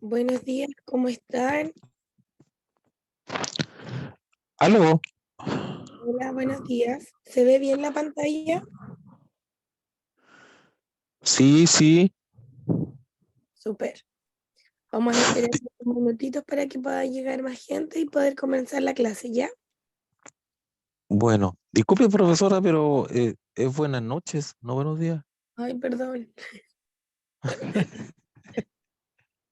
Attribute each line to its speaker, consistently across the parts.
Speaker 1: Buenos días, ¿cómo están?
Speaker 2: Aló,
Speaker 1: Hola, buenos días. ¿Se ve bien la pantalla?
Speaker 2: sí, sí.
Speaker 1: Súper. Vamos a esperar
Speaker 2: Di-
Speaker 1: unos minutitos para que pueda llegar más gente y poder comenzar la clase, ¿ya?
Speaker 2: Bueno, disculpe profesora, pero es buenas noches, no buenos días.
Speaker 1: Ay, perdón.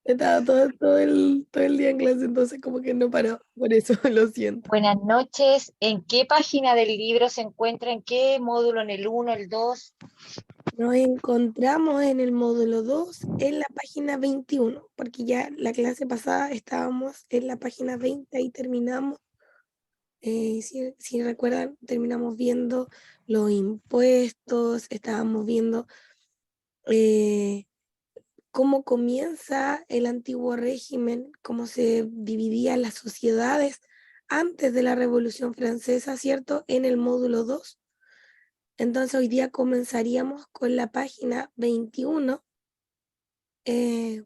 Speaker 1: He estado todo el día en clase, entonces como que no paró. Por eso lo siento.
Speaker 3: Buenas noches. ¿En qué página del libro se encuentra? ¿En qué módulo? ¿En el 1, el 2?
Speaker 1: Nos encontramos en el módulo 2 en la página 21, porque ya la clase pasada estábamos en la página 20 y terminamos. Si recuerdan, terminamos viendo los impuestos, estábamos viendo eh, cómo comienza el antiguo régimen, cómo se dividían las sociedades antes de la Revolución Francesa, ¿cierto? En el módulo 2. Entonces hoy día comenzaríamos con la página 21 eh,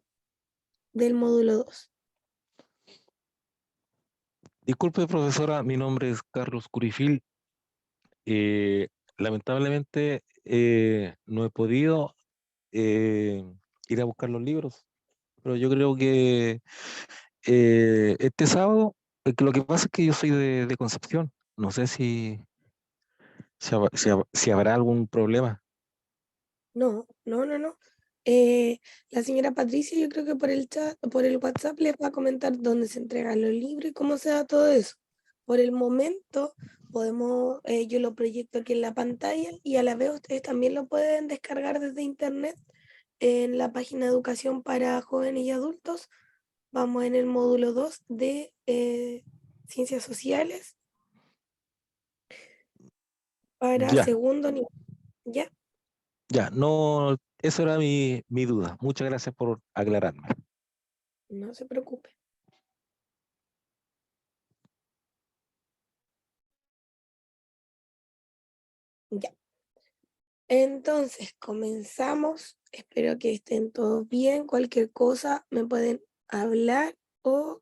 Speaker 1: del módulo 2.
Speaker 2: Disculpe profesora, mi nombre es Carlos Curifil. Lamentablemente no he podido eh, ir a buscar los libros, pero yo creo que este sábado, que lo que pasa es que yo soy de Concepción, no sé si habrá algún problema.
Speaker 1: No, no, no, no. Eh, la señora Patricia, yo creo que por el chat, por el WhatsApp les va a comentar dónde se entregan los libros y cómo se da todo eso. Por el momento, podemos, yo lo proyecto aquí en la pantalla y a la vez ustedes también lo pueden descargar desde internet en la página de Educación para Jóvenes y Adultos. Vamos en el módulo 2 de Ciencias Sociales para
Speaker 2: Ya,
Speaker 1: segundo nivel. ¿Ya?
Speaker 2: ya, no, eso era mi duda. Muchas gracias por aclararme.
Speaker 1: No se preocupe. Ya. Entonces, comenzamos. Espero que estén todos bien. Cualquier cosa me pueden hablar o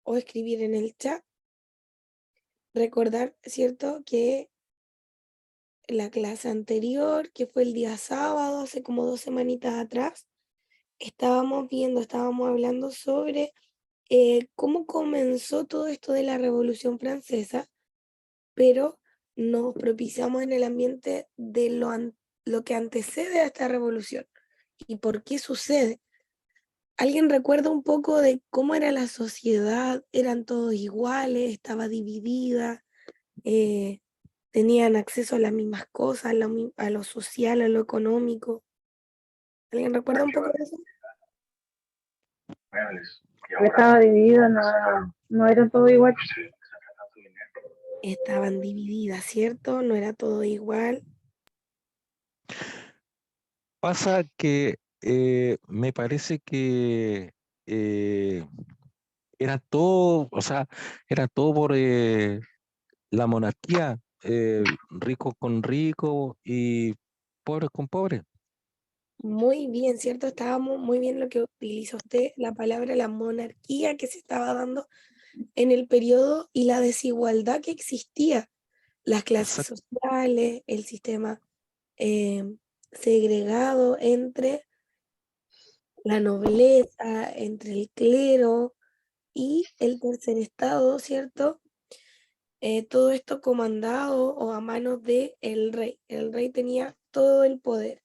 Speaker 1: o escribir en el chat. Recordar, ¿cierto?, que la clase anterior, que fue el día sábado, hace como 2 semanitas atrás, estábamos hablando sobre cómo comenzó todo esto de la Revolución Francesa, pero nos propiciamos en el ambiente de lo que antecede a esta revolución y por qué sucede. ¿Alguien recuerda un poco de cómo era la sociedad? ¿Eran todos iguales? ¿Estaba dividida? Eh, ¿Tenían acceso a las mismas cosas, a lo social, a lo económico? ¿Alguien recuerda un poco de eso?
Speaker 4: Estaba dividido, no era todo igual.
Speaker 1: Estaban divididas, ¿cierto? No era todo igual.
Speaker 2: Pasa que me parece que eh, era todo, o sea, era todo por la monarquía, ricos con ricos y pobres con pobres.
Speaker 1: Muy bien, ¿cierto? Estábamos muy bien lo que utiliza usted, la palabra la monarquía que se estaba dando en el periodo y la desigualdad que existía, las clases
Speaker 2: Exact-
Speaker 1: sociales, el sistema eh, segregado entre la nobleza, entre el clero y el tercer estado, ¿cierto? Todo esto comandado o a manos de el rey. El rey tenía todo el poder.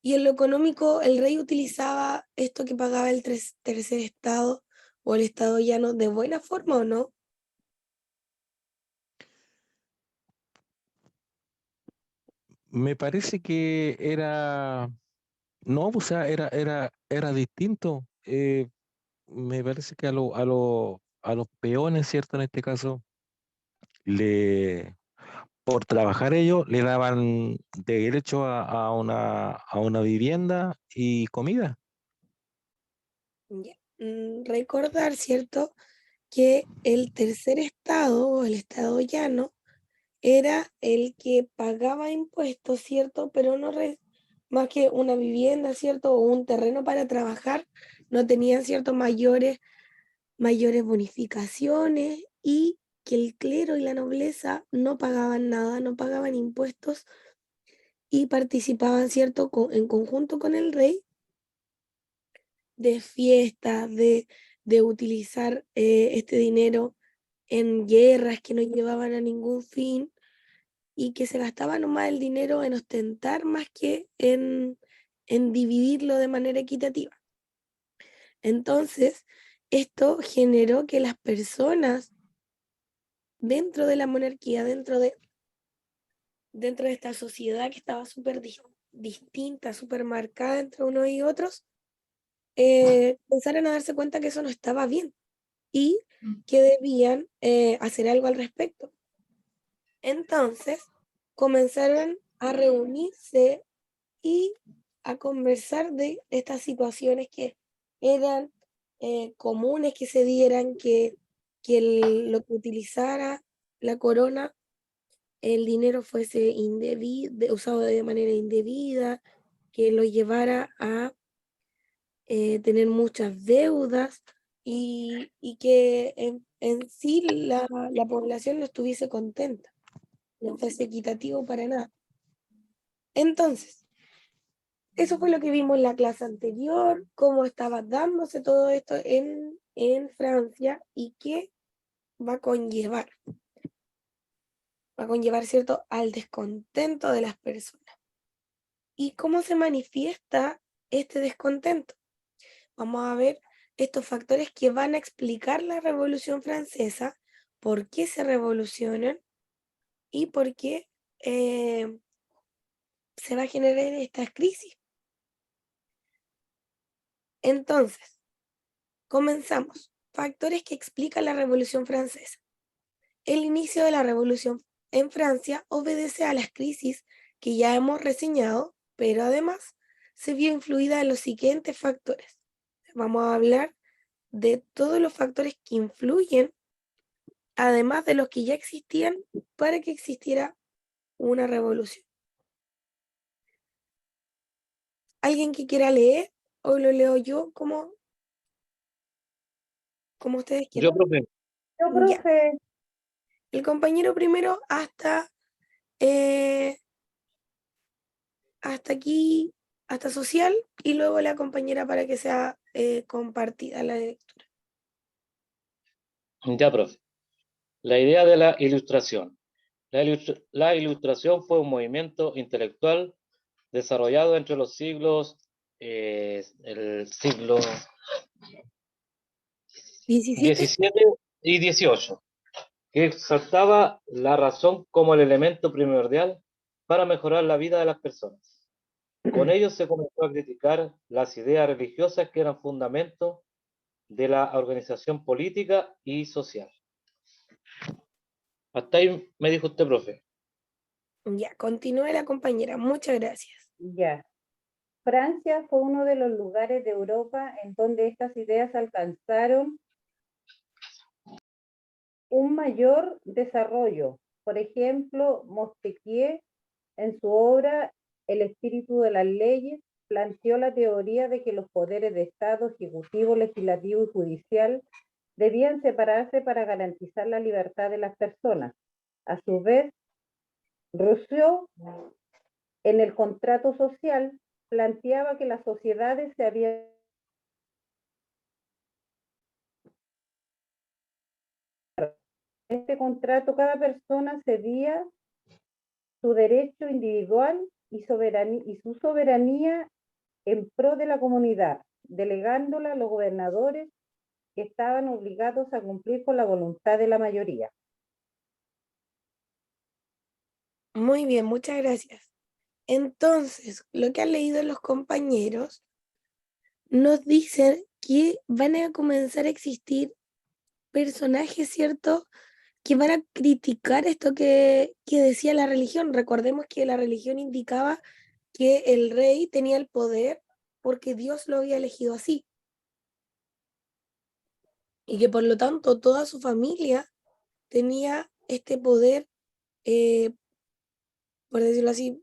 Speaker 1: Y en lo económico, el rey utilizaba esto que pagaba el tercer estado o el estado llano de buena forma o no.
Speaker 2: Me parece que era, no, o sea, era distinto. Me parece que a los peones, ¿cierto? En este caso, le, por trabajar ellos, le daban derecho a una vivienda y comida.
Speaker 1: Ya. Recordar, ¿cierto? Que el tercer estado o el estado llano era el que pagaba impuestos, ¿cierto? Pero no más que una vivienda, ¿cierto? O un terreno para trabajar, no tenían, ¿cierto? Mayores bonificaciones y que el clero y la nobleza no pagaban nada, no pagaban impuestos y participaban, ¿cierto? En conjunto con el rey de fiestas, de utilizar este dinero en guerras que no llevaban a ningún fin y que se gastaba nomás el dinero en ostentar más que en dividirlo de manera equitativa. Entonces, esto generó que las personas dentro de la monarquía, dentro de esta sociedad que estaba súper distinta, súper marcada entre unos y otros, comenzaron a darse cuenta que eso no estaba bien y que debían hacer algo al respecto. Entonces, comenzaron a reunirse y a conversar de estas situaciones que eran comunes que se dieran, lo que utilizara la corona, el dinero fuese usado de manera indebida, que lo llevara a tener muchas deudas y que en sí la población no estuviese contenta, no fuese equitativo para nada. Entonces, eso fue lo que vimos en la clase anterior, cómo estaba dándose todo esto en Francia y qué va a conllevar. Va a conllevar, ¿cierto?, al descontento de las personas. ¿Y cómo se manifiesta este descontento? Vamos a ver estos factores que van a explicar la Revolución Francesa, por qué se revolucionan y por qué se va a generar esta crisis. Entonces, comenzamos. Factores que explican la Revolución Francesa. El inicio de la Revolución en Francia obedece a las crisis que ya hemos reseñado, pero además se vio influida en los siguientes factores. Vamos a hablar de todos los factores que influyen, además de los que ya existían, para que existiera una revolución. ¿Alguien que quiera leer o lo leo yo como ustedes
Speaker 5: Yo,
Speaker 1: quieran?
Speaker 5: profe,
Speaker 4: Yo,
Speaker 1: Ya.
Speaker 4: profe,
Speaker 1: El compañero primero hasta aquí, hasta social, y luego la compañera para que sea compartida la lectura.
Speaker 5: Ya, profe. La idea de la ilustración. La ilustración fue un movimiento intelectual desarrollado entre los siglos, el siglo
Speaker 1: 17.
Speaker 5: XVII y XVIII, que exaltaba la razón como el elemento primordial para mejorar la vida de las personas. Con ello se comenzó a criticar las ideas religiosas que eran fundamento de la organización política y social. Hasta ahí me dijo usted, profe.
Speaker 1: Ya, continúe la compañera. Muchas gracias.
Speaker 4: ya. Francia fue uno de los lugares de Europa en donde estas ideas alcanzaron un mayor desarrollo. Por ejemplo, Montesquieu, en su obra El espíritu de las leyes, planteó la teoría de que los poderes de Estado, ejecutivo, legislativo y judicial debían separarse para garantizar la libertad de las personas. A su vez, Rousseau, en el contrato social, planteaba que las sociedades se habían en este contrato cada persona cedía su derecho individual y su soberanía en pro de la comunidad, delegándola a los gobernadores que estaban obligados a cumplir con la voluntad de la mayoría.
Speaker 1: Muy bien, muchas gracias. Entonces, lo que han leído los compañeros nos dicen que van a comenzar a existir personajes, ¿cierto?, que van a criticar esto que decía la religión. Recordemos que la religión indicaba que el rey tenía el poder porque Dios lo había elegido así, y que por lo tanto toda su familia tenía este poder, eh, por decirlo así,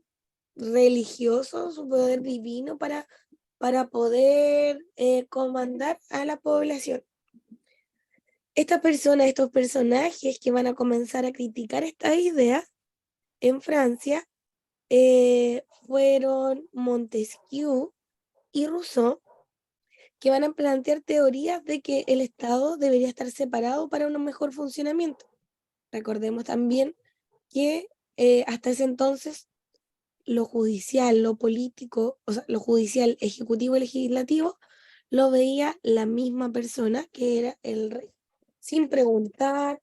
Speaker 1: religioso, su poder divino para poder comandar a la población. Estas personas, estos personajes que van a comenzar a criticar estas ideas en Francia fueron Montesquieu y Rousseau, que van a plantear teorías de que el Estado debería estar separado para un mejor funcionamiento. Recordemos también que hasta ese entonces lo judicial, lo político, o sea, lo judicial, ejecutivo y legislativo, lo veía la misma persona que era el rey, sin preguntar,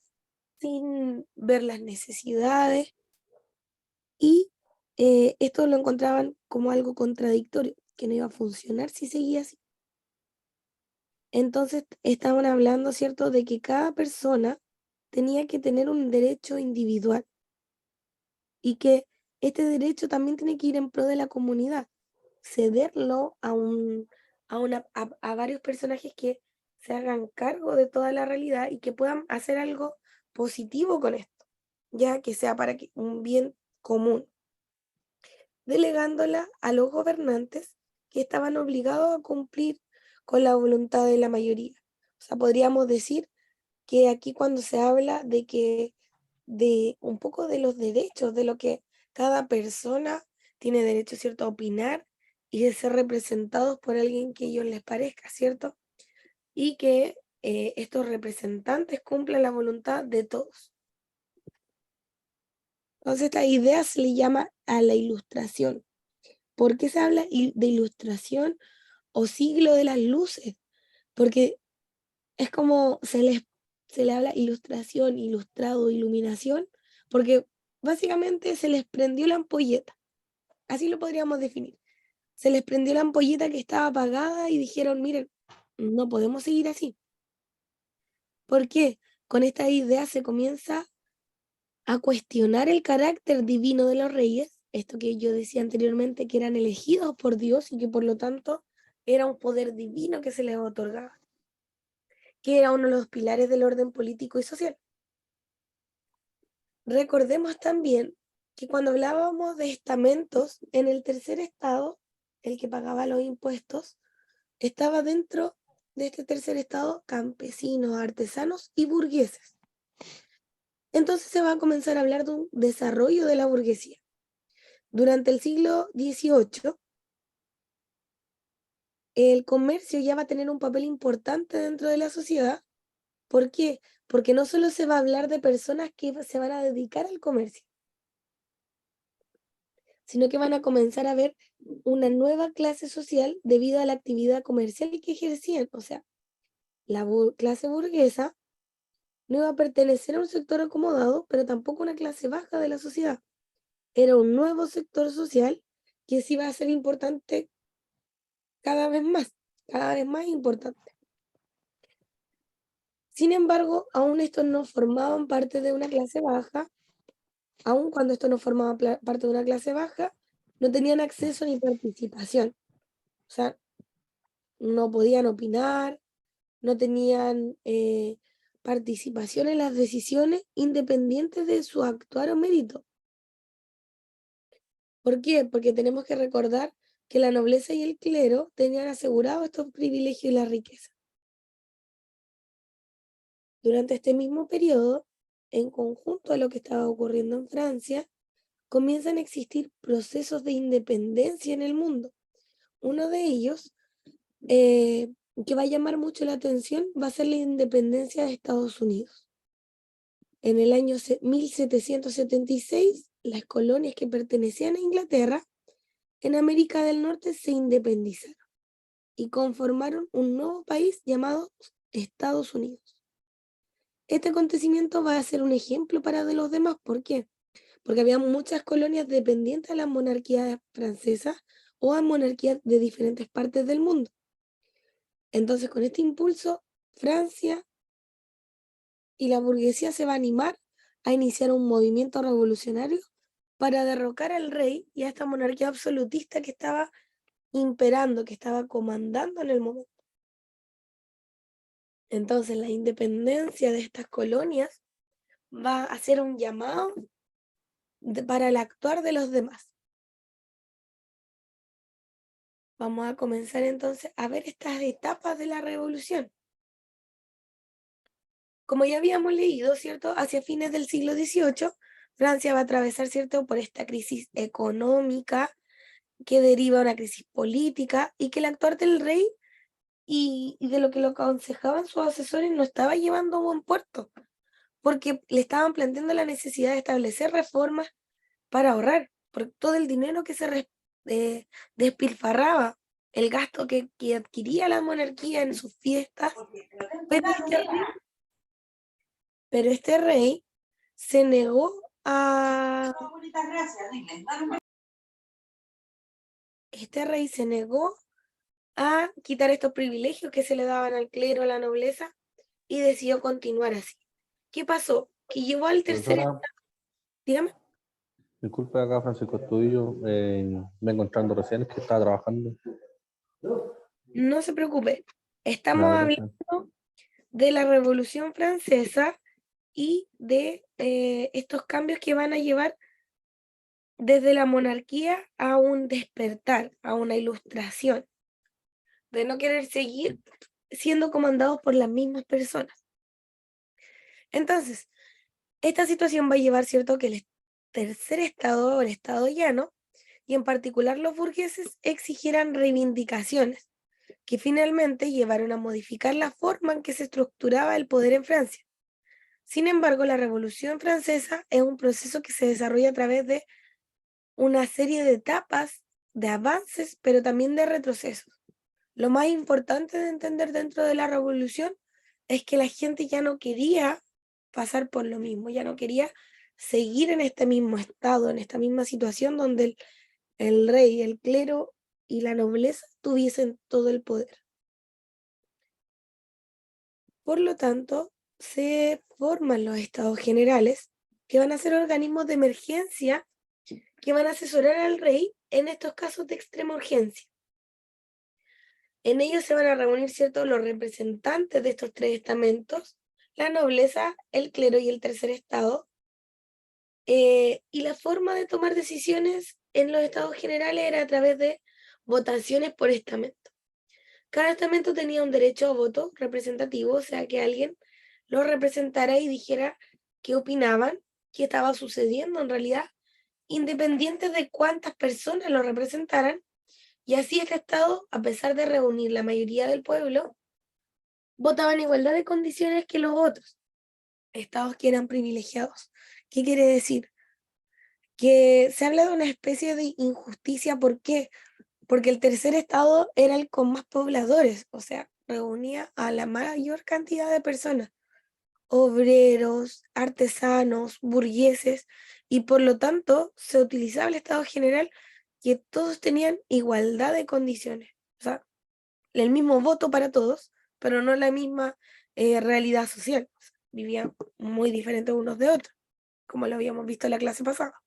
Speaker 1: sin ver las necesidades, y esto lo encontraban como algo contradictorio, que no iba a funcionar si seguía así. Entonces estaban hablando, ¿cierto?, de que cada persona tenía que tener un derecho individual y que este derecho también tiene que ir en pro de la comunidad, cederlo a varios personajes que se hagan cargo de toda la realidad y que puedan hacer algo positivo con esto, ya que sea para un bien común, delegándola a los gobernantes que estaban obligados a cumplir con la voluntad de la mayoría. O sea, podríamos decir que aquí cuando se habla de un poco de los derechos, de lo que cada persona tiene derecho, ¿cierto?, a opinar y de ser representados por alguien que a ellos les parezca, ¿cierto? Y que estos representantes cumplan la voluntad de todos. Entonces, esta idea se le llama a la ilustración. ¿Por qué se habla de ilustración o siglo de las luces? Porque es como se le habla ilustración, ilustrado, iluminación, porque básicamente se les prendió la ampolleta, así lo podríamos definir. Se les prendió la ampolleta que estaba apagada y dijeron, miren, no podemos seguir así. ¿Por qué? Con esta idea se comienza a cuestionar el carácter divino de los reyes, esto que yo decía anteriormente, que eran elegidos por Dios y que por lo tanto era un poder divino que se les otorgaba, que era uno de los pilares del orden político y social. Recordemos también que cuando hablábamos de estamentos, en el tercer estado, el que pagaba los impuestos, estaba dentro de este tercer estado campesinos, artesanos y burgueses. Entonces se va a comenzar a hablar de un desarrollo de la burguesía. Durante el siglo XVIII, el comercio ya va a tener un papel importante dentro de la sociedad. ¿Por qué? Porque no solo se va a hablar de personas que se van a dedicar al comercio, sino que van a comenzar a ver una nueva clase social debido a la actividad comercial que ejercían. O sea, la clase burguesa no iba a pertenecer a un sector acomodado, pero tampoco a una clase baja de la sociedad. Era un nuevo sector social que sí iba a ser importante cada vez más importante. Sin embargo, aún estos no formaban parte de una clase baja, aun cuando estos no formaban parte de una clase baja, no tenían acceso ni participación. O sea, no podían opinar, no tenían participación en las decisiones independientes de su actuar o mérito. ¿Por qué? Porque tenemos que recordar que la nobleza y el clero tenían asegurados estos privilegios y la riqueza. Durante este mismo periodo, en conjunto a lo que estaba ocurriendo en Francia, comienzan a existir procesos de independencia en el mundo. Uno de ellos, que va a llamar mucho la atención, va a ser la independencia de Estados Unidos. En el año 1776, las colonias que pertenecían a Inglaterra en América del Norte se independizaron y conformaron un nuevo país llamado Estados Unidos. Este acontecimiento va a ser un ejemplo para de los demás. ¿Por qué? Porque había muchas colonias dependientes a las monarquías francesas o a monarquías de diferentes partes del mundo. Entonces, con este impulso, Francia y la burguesía se va a animar a iniciar un movimiento revolucionario para derrocar al rey y a esta monarquía absolutista que estaba imperando, que estaba comandando en el momento. Entonces, la independencia de estas colonias va a ser un llamado para el actuar de los demás. Vamos a comenzar entonces a ver estas etapas de la revolución. Como ya habíamos leído, ¿cierto? Hacia fines del siglo XVIII, Francia va a atravesar, ¿cierto?, por esta crisis económica que deriva de una crisis política y que el actuar del rey y de lo que lo aconsejaban sus asesores no estaba llevando a buen puerto, porque le estaban planteando la necesidad de establecer reformas para ahorrar, por todo el dinero que se despilfarraba, el gasto que adquiría la monarquía en sus fiestas, pero este rey se negó a... Este rey se negó a quitar estos privilegios que se le daban al clero, a la nobleza, y decidió continuar así. ¿Qué pasó? Que llevó al tercer...
Speaker 6: Profesora,
Speaker 1: Dígame.
Speaker 6: disculpe acá, Francisco Estudillo, vengo entrando recién, es que estaba trabajando.
Speaker 1: No se preocupe. Estamos
Speaker 6: Vale,
Speaker 1: hablando de la Revolución Francesa y de estos cambios que van a llevar desde la monarquía a un despertar, a una ilustración, de no querer seguir siendo comandados por las mismas personas. Entonces, esta situación va a llevar, ¿cierto?, que el tercer estado, o el estado llano, y en particular los burgueses, exigieran reivindicaciones, que finalmente llevaron a modificar la forma en que se estructuraba el poder en Francia. Sin embargo, la Revolución Francesa es un proceso que se desarrolla a través de una serie de etapas, de avances, pero también de retrocesos. Lo más importante de entender dentro de la revolución es que la gente ya no quería pasar por lo mismo, ya no quería seguir en este mismo estado, en esta misma situación donde el rey, el clero y la nobleza tuviesen todo el poder. Por lo tanto, se forman los estados generales, que van a ser organismos de emergencia que van a asesorar al rey en estos casos de extrema urgencia. En ellos se van a reunir, ¿cierto?, los representantes de estos tres estamentos, la nobleza, el clero y el tercer estado, y la forma de tomar decisiones en los estados generales era a través de votaciones por estamento. Cada estamento tenía un derecho a voto representativo, o sea, que alguien lo representara y dijera qué opinaban, qué estaba sucediendo en realidad, independientes de cuántas personas lo representaran, y así este Estado, a pesar de reunir la mayoría del pueblo, votaba en igualdad de condiciones que los otros estados que eran privilegiados. ¿Qué quiere decir? Que se habla de una especie de injusticia. ¿Por qué? Porque el tercer estado era el con más pobladores, o sea, reunía a la mayor cantidad de personas, obreros, artesanos, burgueses, y por lo tanto se utilizaba el estado general que todos tenían igualdad de condiciones, o sea, el mismo voto para todos, pero no la misma realidad social. O sea, vivían muy diferentes unos de otros, como lo habíamos visto en la clase pasada.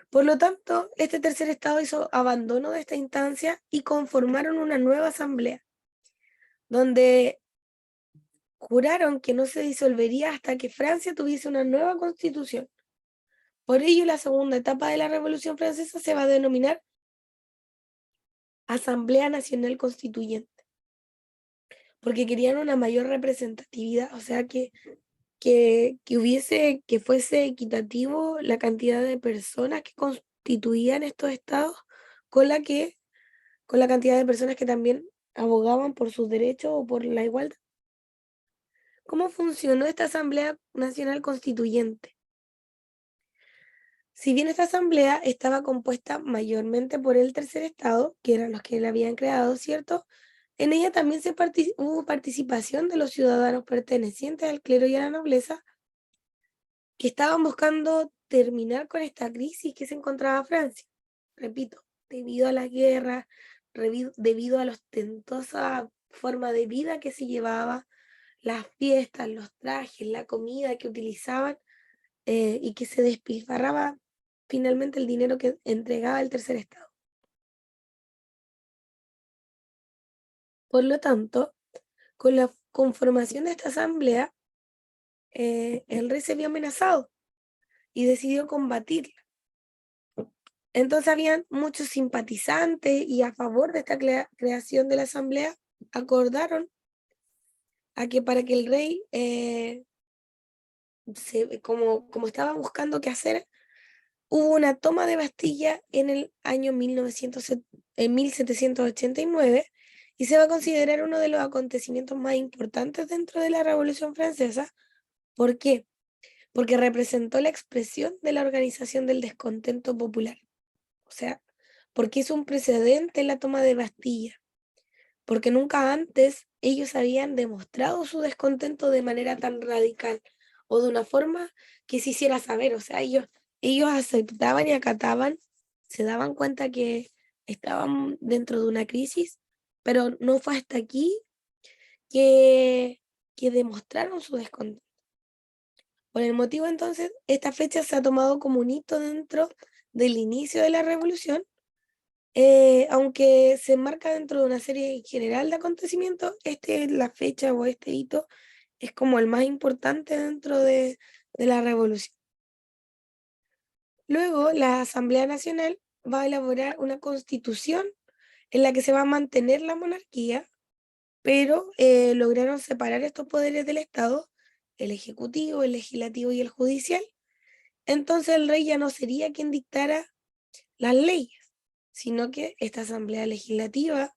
Speaker 1: Por lo tanto, este tercer estado hizo abandono de esta instancia y conformaron una nueva asamblea, donde juraron que no se disolvería hasta que Francia tuviese una nueva constitución. Por ello, la segunda etapa de la Revolución Francesa se va a denominar Asamblea Nacional Constituyente, porque querían una mayor representatividad, o sea, que fuese equitativo la cantidad de personas que constituían estos estados con con la cantidad de personas que también abogaban por sus derechos o por la igualdad. ¿Cómo funcionó esta Asamblea Nacional Constituyente? Si bien esta asamblea estaba compuesta mayormente por el tercer estado, que eran los que la habían creado, ¿cierto? En ella también hubo participación de los ciudadanos pertenecientes al clero y a la nobleza, que estaban buscando terminar con esta crisis que se encontraba Francia. Repito, debido a la guerra, debido a la ostentosa forma de vida que se llevaba, las fiestas, los trajes, la comida que utilizaban, y que se despilfarraba finalmente el dinero que entregaba el tercer estado. Por lo tanto, con la conformación de esta asamblea, el rey se vio amenazado y decidió combatirla. Entonces habían muchos simpatizantes y a favor de esta creación de la asamblea acordaron a que para que el rey, como estaba buscando qué hacer, hubo una toma de Bastilla en el año 1789 y se va a considerar uno de los acontecimientos más importantes dentro de la Revolución Francesa. ¿Por qué? Porque representó la expresión de la organización del descontento popular. O sea, porque es un precedente en la toma de Bastilla, porque nunca antes ellos habían demostrado su descontento de manera tan radical o de una forma que se hiciera saber. O sea, ellos aceptaban y acataban, se daban cuenta que estaban dentro de una crisis, pero no fue hasta aquí que, que demostraron su descontento. Por el motivo entonces, esta fecha se ha tomado como un hito dentro del inicio de la revolución, aunque se enmarca dentro de una serie general de acontecimientos. La fecha o este hito es como el más importante dentro de la revolución. Luego, la Asamblea Nacional va a elaborar una constitución en la que se va a mantener la monarquía, pero lograron separar estos poderes del Estado, el ejecutivo, el legislativo y el judicial. Entonces el rey ya no sería quien dictara las leyes, sino que esta asamblea legislativa,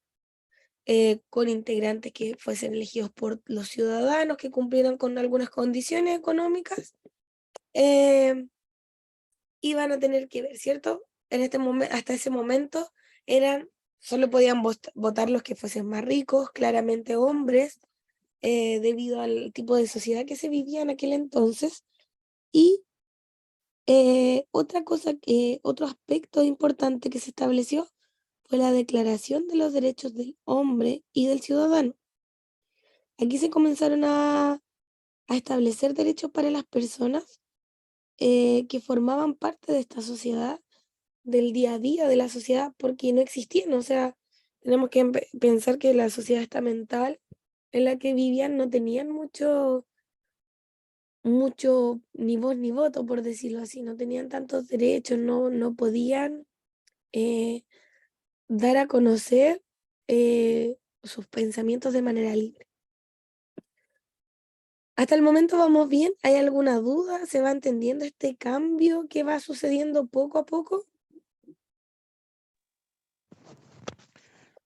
Speaker 1: con integrantes que fuesen elegidos por los ciudadanos, que cumplieran con algunas condiciones económicas, iban a tener que ver, ¿cierto? Hasta ese momento solo podían votar los que fuesen más ricos, claramente hombres, debido al tipo de sociedad que se vivía en aquel entonces. Y otro aspecto importante que se estableció fue la Declaración de los Derechos del Hombre y del Ciudadano. Aquí se comenzaron a establecer derechos para las personas que formaban parte de esta sociedad, del día a día de la sociedad, porque no existían. O sea, tenemos que pensar que la sociedad estamental en la que vivían no tenían mucho ni voz ni voto, por decirlo así, no tenían tantos derechos, no podían eh, dar a conocer sus pensamientos de manera libre. Hasta el momento vamos bien. ¿Hay alguna duda? ¿Se va entendiendo este cambio que va sucediendo poco a poco?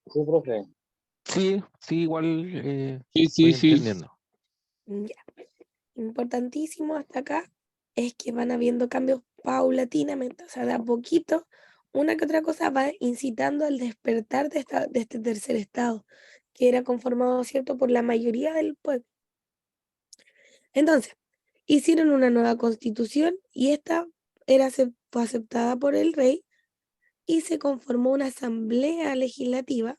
Speaker 5: Sí, profe.
Speaker 2: Sí, sí, igual
Speaker 7: Sí,
Speaker 2: voy
Speaker 7: sí.
Speaker 2: entendiendo.
Speaker 1: Ya. Importantísimo hasta acá es que van habiendo cambios paulatinamente, o sea, de a poquito, una que otra cosa va incitando al despertar de este tercer estado, que era conformado, ¿cierto?, por la mayoría del pueblo. Entonces, hicieron una nueva constitución y esta fue aceptada por el rey y se conformó una asamblea legislativa,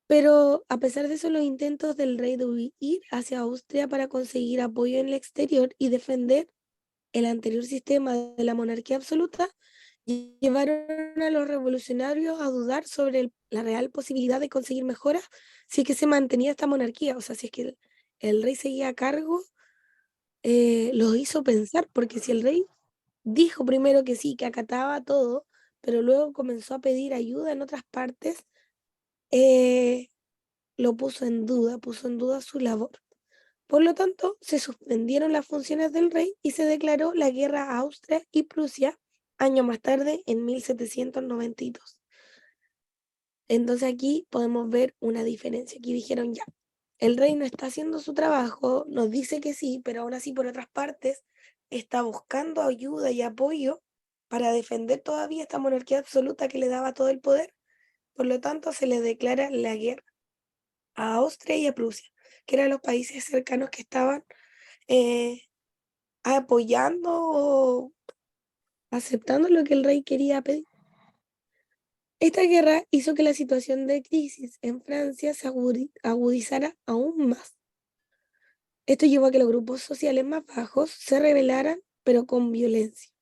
Speaker 1: pero a pesar de eso, los intentos del rey de huir hacia Austria para conseguir apoyo en el exterior y defender el anterior sistema de la monarquía absoluta llevaron a los revolucionarios a dudar sobre la real posibilidad de conseguir mejoras si es que se mantenía esta monarquía, o sea, si es que el rey seguía a cargo, los hizo pensar, porque si el rey dijo primero que sí, que acataba todo, pero luego comenzó a pedir ayuda en otras partes, eh, lo puso en duda su labor. Por lo tanto, se suspendieron las funciones del rey y se declaró la guerra a Austria y Prusia años más tarde, en 1792. Entonces aquí podemos ver una diferencia. Aquí dijeron ya, el rey no está haciendo su trabajo, nos dice que sí, pero aún así por otras partes está buscando ayuda y apoyo para defender todavía esta monarquía absoluta que le daba todo el poder. Por lo tanto, se le declara la guerra a Austria y a Prusia, que eran los países cercanos que estaban eh, apoyando o aceptando lo que el rey quería pedir. Esta guerra hizo que la situación de crisis en Francia se agudizara aún más. Esto llevó a que los grupos sociales más bajos se rebelaran, pero con violencia.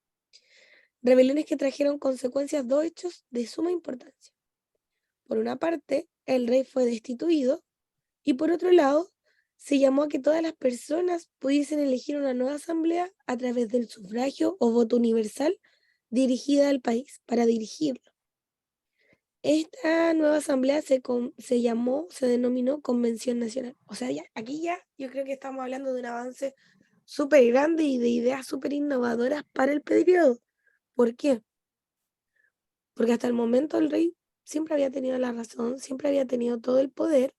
Speaker 1: Rebeliones que trajeron consecuencias dos hechos de suma importancia. Por una parte, el rey fue destituido y por otro lado, se llamó a que todas las personas pudiesen elegir una nueva asamblea a través del sufragio o voto universal dirigida al país para dirigirlo. Esta nueva asamblea se denominó Convención Nacional. O sea, aquí ya yo creo que estamos hablando de un avance súper grande y de ideas súper innovadoras para el periodo. ¿Por qué? Porque hasta el momento el rey siempre había tenido la razón, siempre había tenido todo el poder,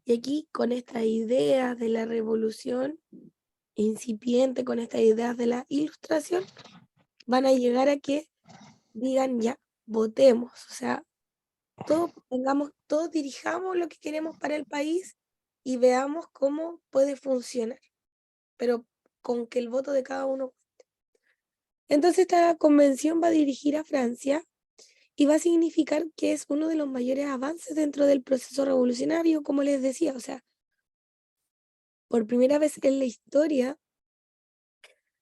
Speaker 1: y aquí con estas ideas de la revolución incipiente, con estas ideas de la ilustración, van a llegar a que digan ya, votemos, o sea, todos dirijamos lo que queremos para el país y veamos cómo puede funcionar, pero con que el voto de cada uno. Entonces esta convención va a dirigir a Francia y va a significar que es uno de los mayores avances dentro del proceso revolucionario, como les decía, o sea, por primera vez en la historia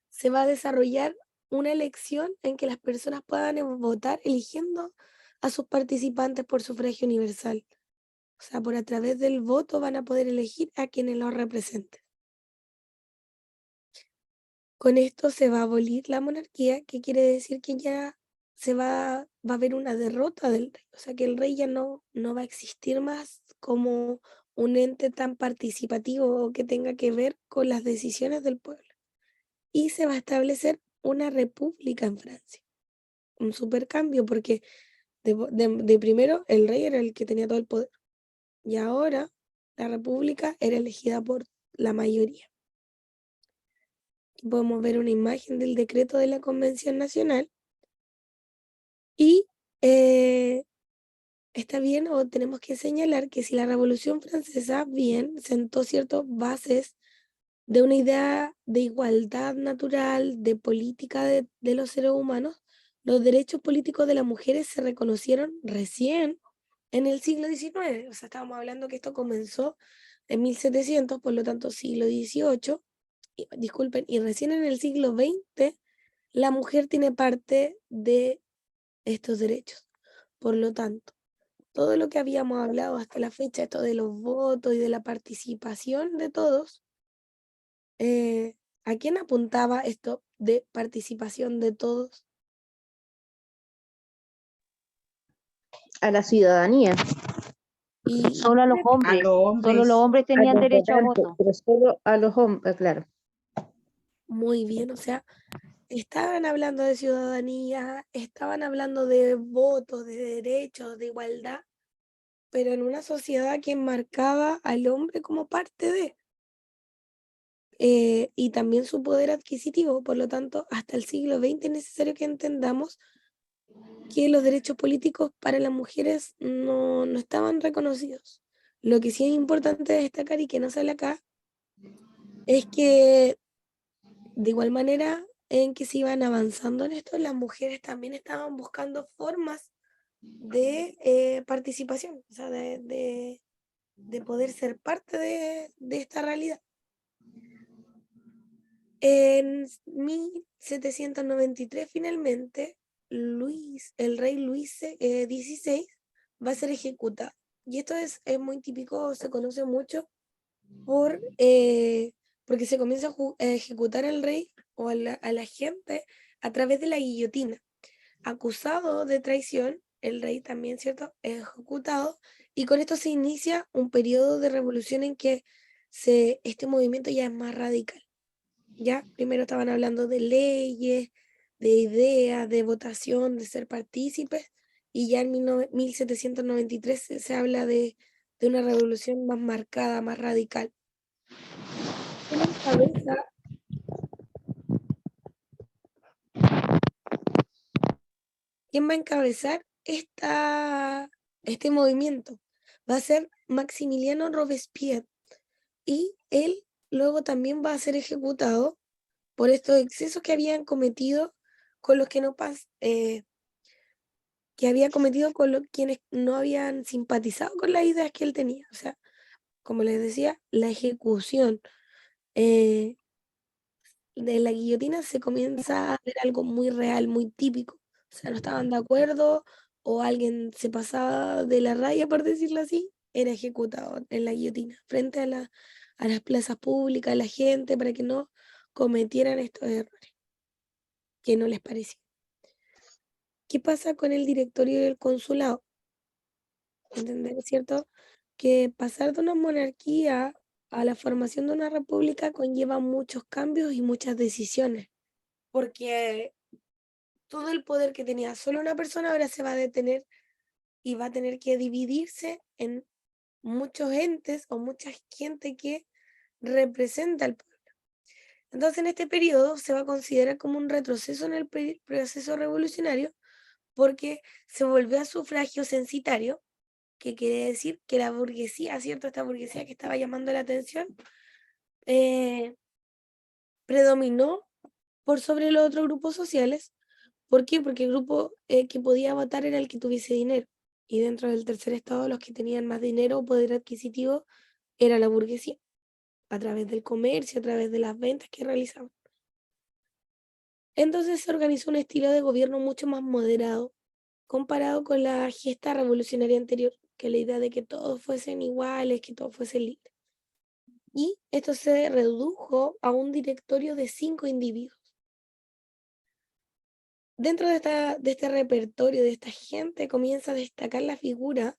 Speaker 1: se va a desarrollar una elección en que las personas puedan votar eligiendo a sus participantes por sufragio universal. O sea, por a través del voto van a poder elegir a quienes los representen. Con esto se va a abolir la monarquía, que quiere decir que ya va a haber una derrota del rey. O sea, que el rey ya no va a existir más como un ente tan participativo o que tenga que ver con las decisiones del pueblo. Y se va a establecer una república en Francia. Un super cambio porque de primero el rey era el que tenía todo el poder. Y ahora la república era elegida por la mayoría. Aquí podemos ver una imagen del decreto de la Convención Nacional y está bien, o tenemos que señalar que si la Revolución Francesa bien sentó ciertas bases de una idea de igualdad natural, de política de los seres humanos, los derechos políticos de las mujeres se reconocieron recién en el siglo XIX. O sea, estábamos hablando que esto comenzó en 1700, por lo tanto siglo XVIII, disculpen, y recién en el siglo XX la mujer tiene parte de estos derechos. Por lo tanto, todo lo que habíamos hablado hasta la fecha, esto de los votos y de la participación de todos, ¿a quién apuntaba esto de participación de todos?
Speaker 8: A la ciudadanía.
Speaker 1: Y
Speaker 3: Solo a los
Speaker 7: A
Speaker 3: hombres.
Speaker 7: los
Speaker 3: Solo los
Speaker 7: hombres.
Speaker 3: hombres
Speaker 4: A
Speaker 3: tenían
Speaker 4: los
Speaker 3: derecho a
Speaker 4: votantes,
Speaker 3: voto.
Speaker 4: pero solo a los hombres, claro.
Speaker 1: muy bien, o sea, estaban hablando de ciudadanía, estaban hablando de votos, de derechos, de igualdad, pero en una sociedad que enmarcaba al hombre como parte de, y también su poder adquisitivo. Por lo tanto, hasta el siglo XX es necesario que entendamos que los derechos políticos para las mujeres no estaban reconocidos. Lo que sí es importante destacar y que no sale acá es que de igual manera en que se iban avanzando en esto, las mujeres también estaban buscando formas de participación, o sea, de poder ser parte de esta realidad. En 1793 finalmente, el rey Luis XVI va a ser ejecutado. Y esto es muy típico, se conoce mucho porque se comienza a ejecutar al rey o a la gente a través de la guillotina. Acusado de traición, el rey también, ¿cierto?, es ejecutado, y con esto se inicia un periodo de revolución en que este movimiento ya es más radical. Ya primero estaban hablando de leyes, de ideas, de votación, de ser partícipes, y ya en 1793 se habla de una revolución más marcada, más radical. ¿Quién encabeza ¿Quién va a encabezar este movimiento? Va a ser Maximiliano Robespierre, y él luego también va a ser ejecutado por estos excesos que habían cometido con los que no que había cometido con quienes no habían simpatizado con las ideas que él tenía. O sea, como les decía, la ejecución eh, de la guillotina se comienza a ver algo muy real, muy típico. O sea, no estaban de acuerdo o alguien se pasaba de la raya, por decirlo así, era ejecutado en la guillotina frente a las plazas públicas, a la gente, para que no cometieran estos errores que no les parecían. ¿Qué pasa con el directorio del consulado? Entender, ¿cierto?, que pasar de una monarquía a la formación de una república conlleva muchos cambios y muchas decisiones, porque todo el poder que tenía solo una persona ahora se va a detener y va a tener que dividirse en muchos entes o mucha gente que representa al pueblo. Entonces, en este periodo se va a considerar como un retroceso en el proceso revolucionario, porque se volvió a sufragio censitario, que quiere decir que la burguesía, ¿cierto? Esta burguesía que estaba llamando la atención, eh, predominó por sobre los otros grupos sociales. ¿Por qué? Porque el grupo que podía votar era el que tuviese dinero. Y dentro del tercer estado, los que tenían más dinero o poder adquisitivo era la burguesía, a través del comercio, a través de las ventas que realizaban. Entonces se organizó un estilo de gobierno mucho más moderado, comparado con la gesta revolucionaria anterior, que la idea de que todos fuesen iguales, que todos fuesen libres. Y esto se redujo a un directorio de 5 individuos. Dentro de este repertorio, de esta gente, comienza a destacar la figura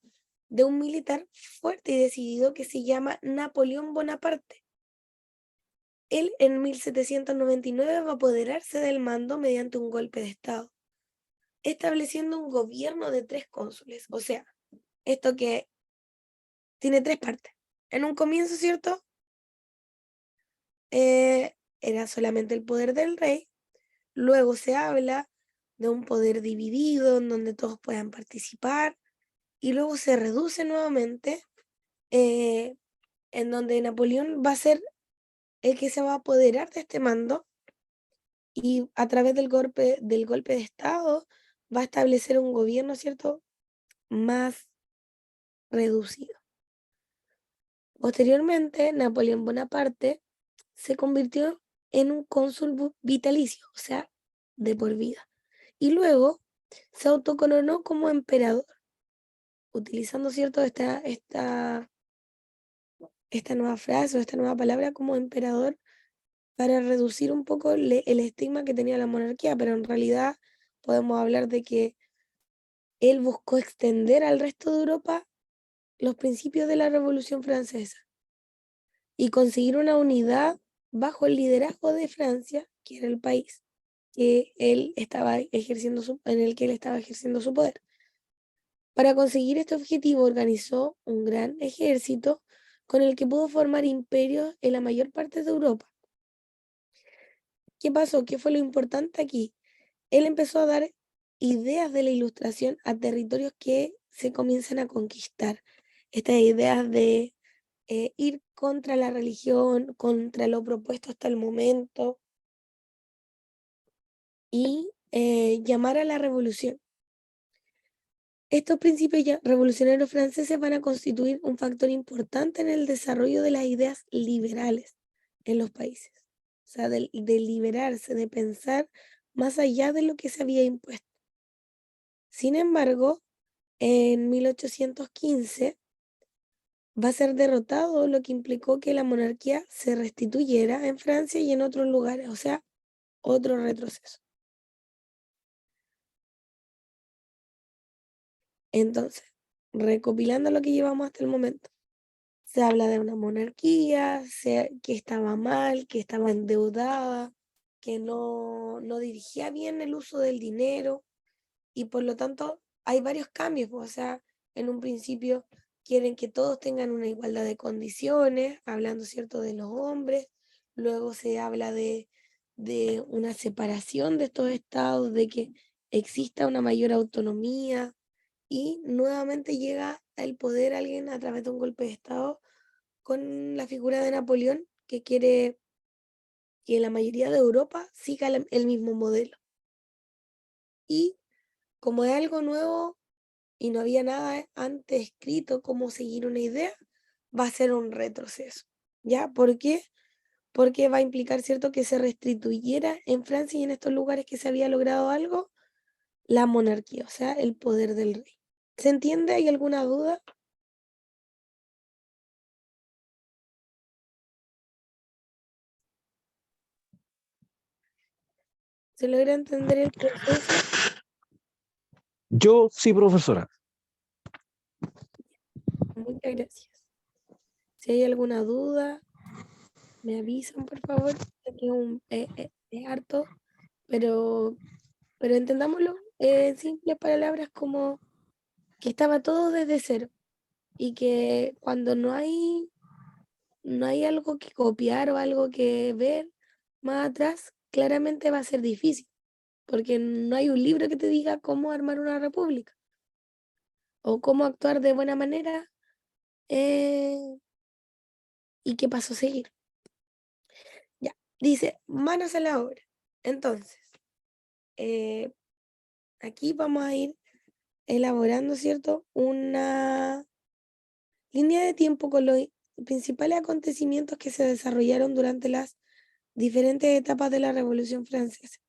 Speaker 1: de un militar fuerte y decidido que se llama Napoleón Bonaparte. Él en 1799 va a apoderarse del mando mediante un golpe de Estado, estableciendo un gobierno de 3 cónsules. O sea, esto que tiene 3 partes. En un comienzo, ¿cierto?, era solamente el poder del rey. Luego se habla de un poder dividido en donde todos puedan participar, y luego se reduce nuevamente, eh, en donde Napoleón va a ser el que se va a apoderar de este mando, y a través del golpe de Estado va a establecer un gobierno, ¿cierto?, más reducido. Posteriormente, Napoleón Bonaparte se convirtió en un cónsul vitalicio, o sea, de por vida. Y luego se autocoronó como emperador, utilizando, ¿cierto?, esta nueva frase o esta nueva palabra como emperador para reducir un poco el estigma que tenía la monarquía, pero en realidad podemos hablar de que él buscó extender al resto de Europa los principios de la Revolución Francesa y conseguir una unidad bajo el liderazgo de Francia, que era el país que él estaba ejerciendo en el que él estaba ejerciendo su poder. Para conseguir este objetivo organizó un gran ejército con el que pudo formar imperios en la mayor parte de Europa. ¿Qué pasó? ¿Qué fue lo importante aquí? Él empezó a dar ideas de la ilustración a territorios que se comienzan a conquistar. Estas ideas de ir contra la religión, contra lo propuesto hasta el momento y llamar a la revolución. Estos principios revolucionarios franceses van a constituir un factor importante en el desarrollo de las ideas liberales en los países. O sea, de liberarse, de pensar más allá de lo que se había impuesto. Sin embargo, en 1815 va a ser derrotado, lo que implicó que la monarquía se restituyera en Francia y en otros lugares, o sea, otro retroceso. Entonces, recopilando lo que llevamos hasta el momento, se habla de una monarquía, que estaba mal, que estaba endeudada, que no dirigía bien el uso del dinero y por lo tanto hay varios cambios, pues, o sea, en un principio quieren que todos tengan una igualdad de condiciones, hablando, ¿cierto?, de los hombres, luego se habla de una separación de estos estados, de que exista una mayor autonomía y nuevamente llega al poder alguien a través de un golpe de estado con la figura de Napoleón, que quiere que la mayoría de Europa siga el mismo modelo. Y como es algo nuevo y no había nada antes escrito cómo seguir una idea, va a ser un retroceso. ¿Ya? ¿Por qué? Porque va a implicar, ¿cierto?, que se restituyera en Francia y en estos lugares que se había logrado algo, la monarquía, o sea, el poder del rey. ¿Se entiende? ¿Hay alguna duda? ¿Se logra entender el proceso?
Speaker 2: Yo sí, profesora.
Speaker 1: Muchas gracias. Si hay alguna duda, me avisan, por favor. Sé que es harto, pero entendámoslo en simples palabras como que estaba todo desde cero y que cuando no hay algo que copiar o algo que ver más atrás, claramente va a ser difícil, porque no hay un libro que te diga cómo armar una república o cómo actuar de buena manera eh, y qué paso seguir. Ya, dice, manos a la obra. Entonces, eh, aquí vamos a ir elaborando, ¿cierto?, una línea de tiempo con los principales acontecimientos que se desarrollaron durante las diferentes etapas de la Revolución Francesa.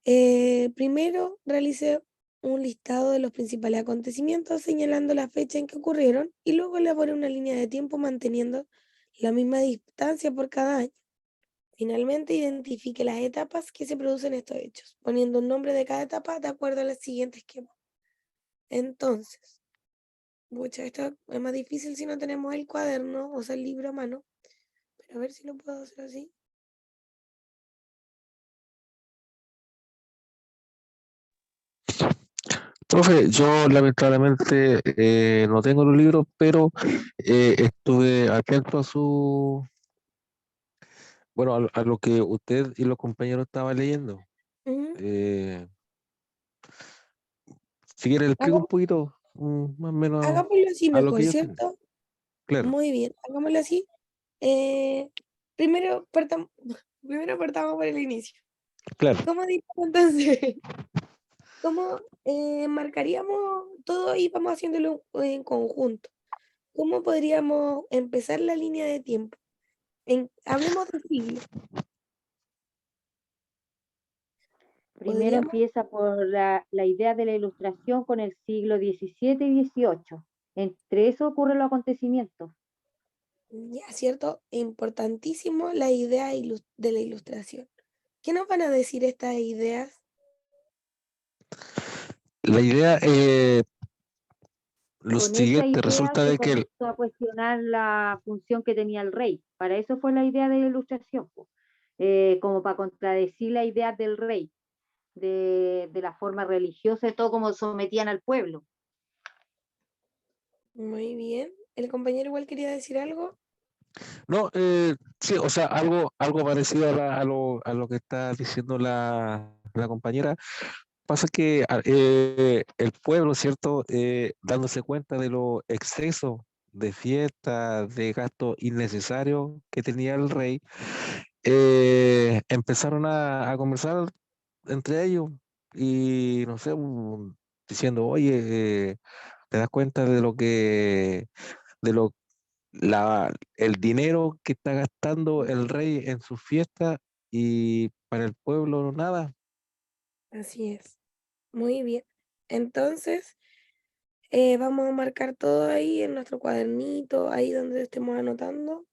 Speaker 1: Primero realicé un listado de los principales acontecimientos señalando la fecha en que ocurrieron y luego elaboré una línea de tiempo manteniendo la misma distancia por cada año. Finalmente, identifique las etapas que se producen estos hechos, poniendo un nombre de cada etapa de acuerdo al siguiente esquema. Entonces, pucha, esto es más difícil si no tenemos el cuaderno, o sea, el libro a mano, pero a ver si lo puedo hacer así.
Speaker 2: Profe, yo lamentablemente no tengo los libros, pero estuve atento a bueno, a lo que usted y los compañeros estaban leyendo.
Speaker 1: Ujú.
Speaker 2: Eh, si quiere, le explico un
Speaker 1: Hagam-
Speaker 2: poquito, más o menos,
Speaker 1: Hagámoslo así
Speaker 2: a lo que
Speaker 1: mejor,
Speaker 2: yo entiendo.
Speaker 1: ¿cierto?
Speaker 2: Claro,
Speaker 1: Muy bien, hagámoslo así. Eh, primero, primero partamos por el inicio.
Speaker 2: claro.
Speaker 1: ¿Cómo diríamos entonces? ¿Cómo marcaríamos todo y vamos haciéndolo en conjunto? ¿Cómo podríamos empezar la línea de tiempo? Hablemos de siglo.
Speaker 4: Primero
Speaker 1: Podríamos,
Speaker 4: empieza por la idea de la ilustración con el siglo XVII y XVIII. Entre eso ocurren los acontecimientos.
Speaker 1: ya, ¿cierto? Importantísimo la idea de la ilustración. ¿Qué nos van a decir estas ideas?
Speaker 2: La idea, Lo
Speaker 7: Con esa
Speaker 2: siguiente,
Speaker 7: idea
Speaker 2: resulta
Speaker 7: se
Speaker 2: de que
Speaker 7: comenzó a cuestionar la función que tenía el rey. Para eso fue la idea de la ilustración, po. Como para contradecir la idea del rey, de la forma religiosa, de todo como sometían al pueblo.
Speaker 1: Muy bien. ¿El compañero igual quería decir algo?
Speaker 2: no, sí, o sea, algo parecido a lo que está diciendo la compañera. Pasa que el pueblo, ¿cierto? Dándose cuenta de los excesos de fiestas, de gastos innecesarios que tenía el rey, empezaron a conversar entre ellos y, no sé, diciendo, oye, ¿te das cuenta de de lo, el dinero que está gastando el rey en sus fiestas y para el pueblo nada?
Speaker 1: Así es. Muy bien. Entonces, vamos a marcar todo ahí en nuestro cuadernito, ahí donde estemos anotando,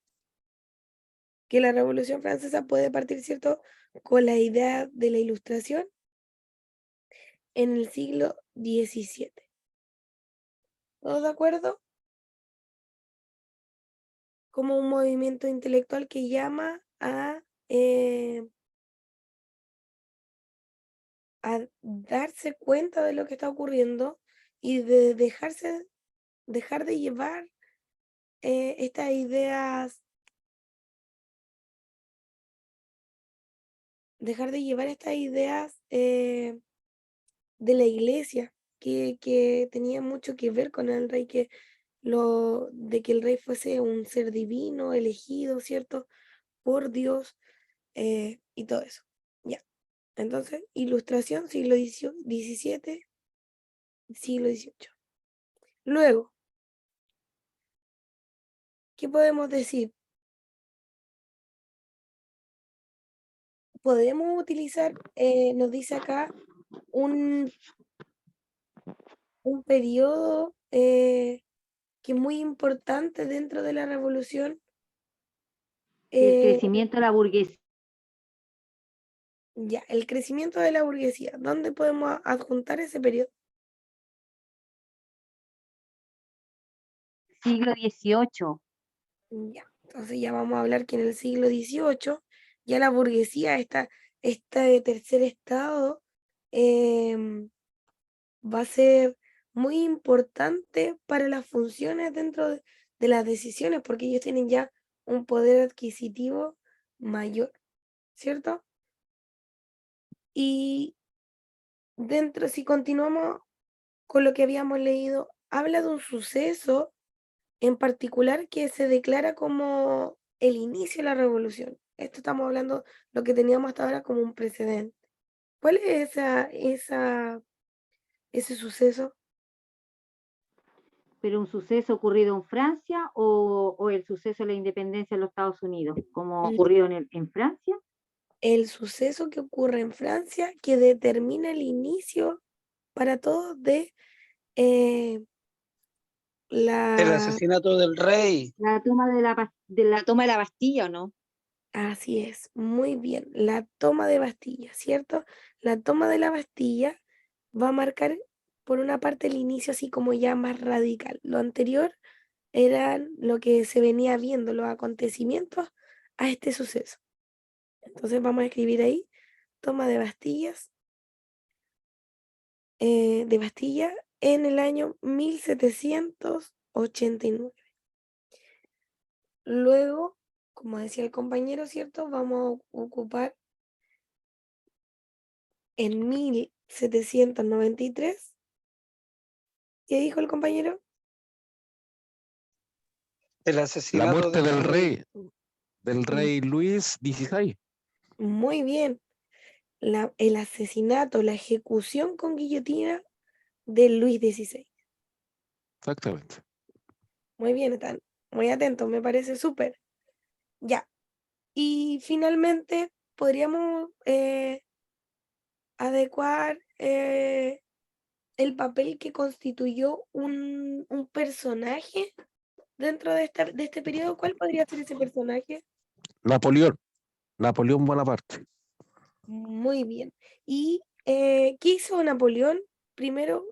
Speaker 1: que la Revolución Francesa puede partir, ¿cierto?, con la idea de la Ilustración en el siglo XVII. ¿Todos de acuerdo? Como un movimiento intelectual que llama a darse cuenta de lo que está ocurriendo y de dejar de llevar estas ideas, de la iglesia que tenía mucho que ver con el rey, de que el rey fuese un ser divino, elegido, ¿cierto?, por Dios, y todo eso. Ya. Entonces, Ilustración, siglo XVII, siglo XVIII. Luego, ¿qué podemos decir? Podemos utilizar, nos dice acá, un periodo que es muy importante dentro de la revolución.
Speaker 7: El
Speaker 1: eh,
Speaker 7: crecimiento de la burguesía,
Speaker 1: Ya, el crecimiento de la burguesía. ¿Dónde podemos adjuntar ese periodo?
Speaker 7: siglo XVIII.
Speaker 1: Ya, entonces ya vamos a hablar que en el siglo XVIII ya la burguesía, este tercer estado, va a ser muy importante para las funciones dentro de las decisiones, porque ellos tienen ya un poder adquisitivo mayor, ¿cierto? Y si continuamos con lo que habíamos leído, habla de un suceso en particular que se declara como el inicio de la revolución. Esto estamos hablando lo que teníamos hasta ahora como un precedente. ¿Cuál es ese suceso?
Speaker 7: Pero un suceso ocurrido en Francia o el suceso de la independencia de los Estados Unidos, como
Speaker 1: Mm,
Speaker 7: ocurrió en Francia.
Speaker 1: El suceso que ocurre en Francia que determina el inicio para todos de eh,
Speaker 8: El
Speaker 1: la...
Speaker 8: asesinato del rey.
Speaker 7: La toma de la Bastilla, ¿o no?
Speaker 1: Así es, muy bien, la toma de Bastilla, ¿cierto? La toma de la Bastilla va a marcar por una parte el inicio así como ya más radical. Lo anterior era lo que se venía viendo, los acontecimientos a este suceso. Entonces vamos a escribir ahí, toma de Bastilla en el año 1789. Luego, como decía el compañero, ¿cierto? Vamos a ocupar en 1793. ¿Qué dijo el compañero?
Speaker 8: El
Speaker 2: La
Speaker 8: asesinato
Speaker 2: muerte
Speaker 8: del rey.
Speaker 2: del rey Luis XVI.
Speaker 1: Muy bien. El asesinato, la ejecución con guillotina de Luis XVI.
Speaker 2: Exactamente.
Speaker 1: Muy bien, están muy atentos, me parece súper. Ya. Y finalmente podríamos adecuar el papel que constituyó un personaje dentro de este periodo. ¿Cuál podría ser ese personaje?
Speaker 2: Napoleón Bonaparte.
Speaker 1: Muy bien. ¿Y qué hizo Napoleón? Primero,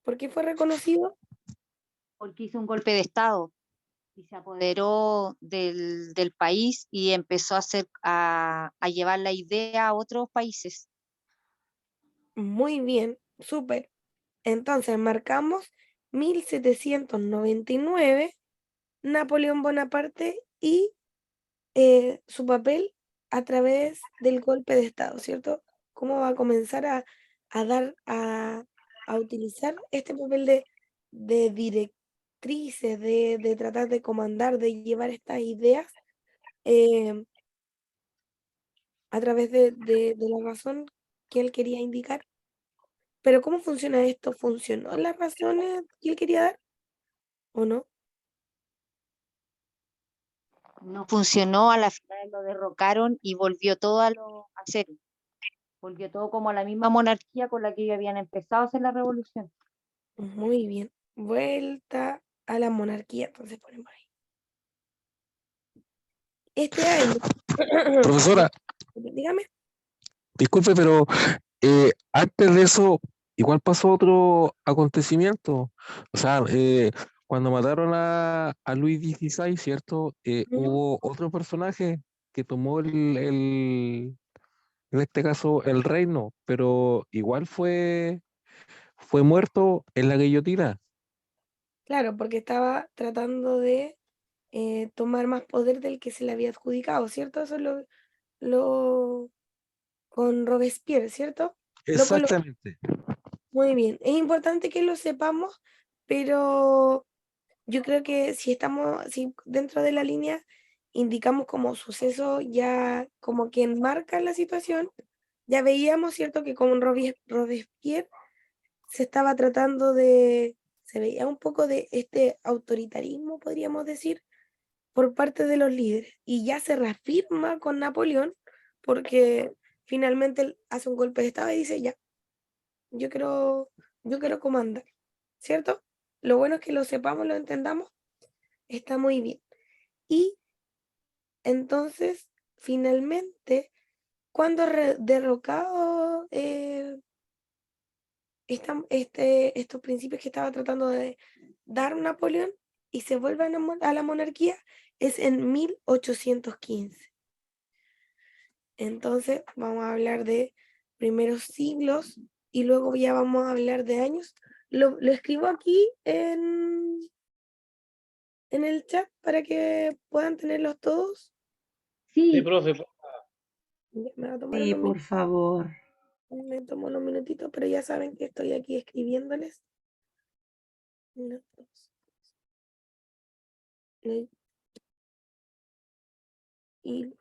Speaker 1: ¿por qué fue reconocido?
Speaker 7: porque hizo un golpe de Estado y se apoderó del país y empezó a llevar la idea a otros países.
Speaker 1: Muy bien, súper. Entonces marcamos 1799, Napoleón Bonaparte y su papel a través del golpe de Estado, ¿cierto? ¿Cómo va a comenzar a utilizar este papel de directrices, de tratar de comandar, de llevar estas ideas a través de la razón que él quería indicar? Pero ¿cómo funciona esto? ¿Funcionó las razones que él quería dar o no?
Speaker 7: No funcionó, a la final lo derrocaron y volvió todo a cero. Volvió todo como a la misma monarquía con la que ellos habían empezado a hacer la revolución.
Speaker 1: Muy bien. Vuelta a la monarquía, entonces ponemos ahí. Este año,
Speaker 2: Profesora,
Speaker 1: dígame.
Speaker 2: disculpe, pero antes de eso, igual pasó otro acontecimiento. O sea, cuando mataron a Luis XVI, ¿cierto? Hubo otro personaje que tomó en este caso, el reino, pero igual fue muerto en la guillotina.
Speaker 1: Claro, porque estaba tratando de tomar más poder del que se le había adjudicado, ¿cierto? Eso es lo con Robespierre, ¿cierto? Lo colo-
Speaker 2: Exactamente.
Speaker 1: Muy bien. Es importante que lo sepamos, pero yo creo que si dentro de la línea indicamos como suceso ya como que enmarca la situación, ya veíamos, ¿cierto? Que con Robespierre se veía un poco de este autoritarismo, podríamos decir, por parte de los líderes. Y ya se reafirma con Napoleón, porque finalmente él hace un golpe de Estado y dice, ya, yo quiero, yo quiero comandar, ¿cierto? Lo bueno es que lo sepamos, lo entendamos, está muy bien. Y entonces, finalmente, cuando derrocado estos principios que estaba tratando de dar Napoleón y se vuelve a la monarquía, es en 1815. Entonces, vamos a hablar de primeros siglos y luego ya vamos a hablar de años. Lo escribo aquí en el chat para que puedan tenerlos todos.
Speaker 5: Sí,
Speaker 7: Sí,
Speaker 5: profe.
Speaker 1: Ya me va a tomar
Speaker 9: Sí,
Speaker 1: unos
Speaker 9: por favor.
Speaker 1: me tomo unos minutitos, pero ya saben que estoy aquí escribiéndoles. Una, dos, y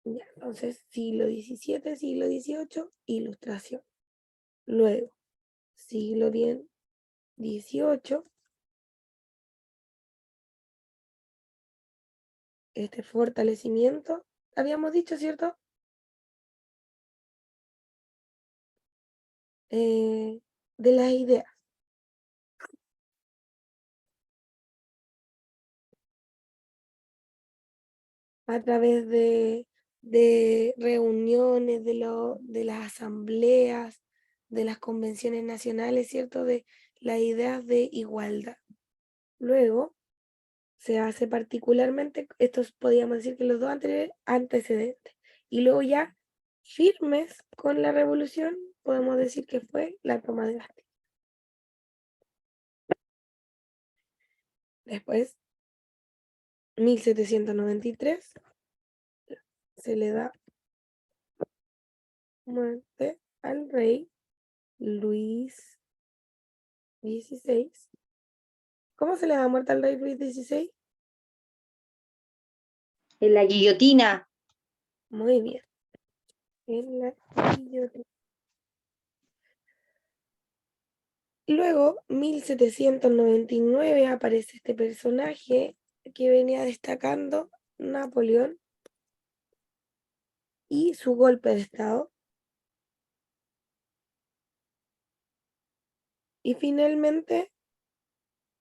Speaker 1: ya, entonces, siglo XVII, siglo XVIII, ilustración. Luego, siglo XVIII, este fortalecimiento, habíamos dicho, ¿cierto? De las ideas. A través de reuniones, de las asambleas, de las convenciones nacionales, ¿cierto? De las ideas de igualdad. Luego, se hace particularmente, estos podríamos decir que los dos anteriores, antecedentes. Y luego ya firmes con la revolución, podemos decir que fue la toma de Bastilla. Después, 1793, se le da muerte al rey Luis XVI. ¿Cómo se le da muerte al rey Luis XVI?
Speaker 7: en la guillotina.
Speaker 1: Muy bien. En la guillotina. Luego, 1799, aparece este personaje que venía destacando, Napoleón, y su golpe de Estado. Y finalmente,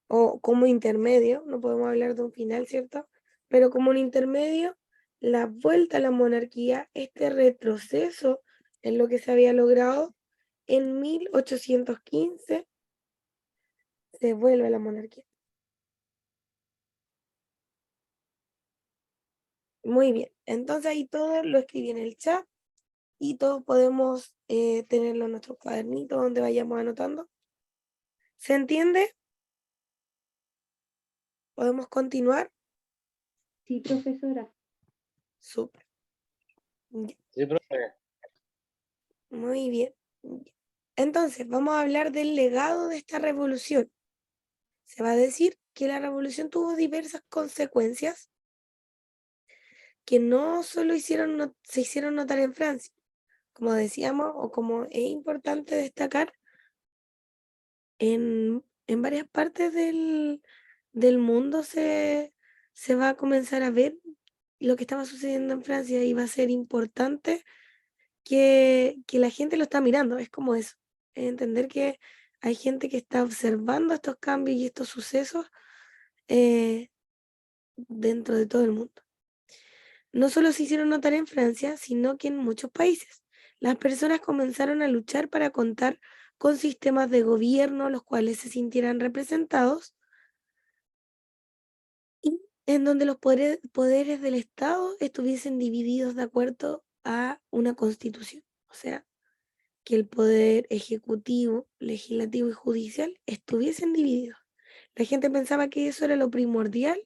Speaker 1: o como intermedio, no podemos hablar de un final, ¿cierto? Pero como un intermedio, la vuelta a la monarquía, este retroceso en lo que se había logrado en 1815, se vuelve a la monarquía. Muy bien, entonces ahí todo lo escribí en el chat y todos podemos tenerlo en nuestro cuadernito donde vayamos anotando. ¿Se entiende? ¿Podemos continuar?
Speaker 7: Sí, profesora.
Speaker 1: Súper. Ya,
Speaker 5: Sí, profe.
Speaker 1: muy bien. Ya. Entonces, vamos a hablar del legado de esta revolución. Se va a decir que la revolución tuvo diversas consecuencias que no solo se hicieron notar en Francia, como decíamos, o como es importante destacar, en varias partes del mundo se va a comenzar a ver lo que estaba sucediendo en Francia y va a ser importante que la gente lo está mirando. Es como eso, entender que hay gente que está observando estos cambios y estos sucesos eh, dentro de todo el mundo. No solo se hicieron notar en Francia, sino que en muchos países. Las personas comenzaron a luchar para contar con sistemas de gobierno los cuales se sintieran representados y en donde los poderes del Estado estuviesen divididos de acuerdo a una constitución. O sea, que el poder ejecutivo, legislativo y judicial estuviesen divididos. La gente pensaba que eso era lo primordial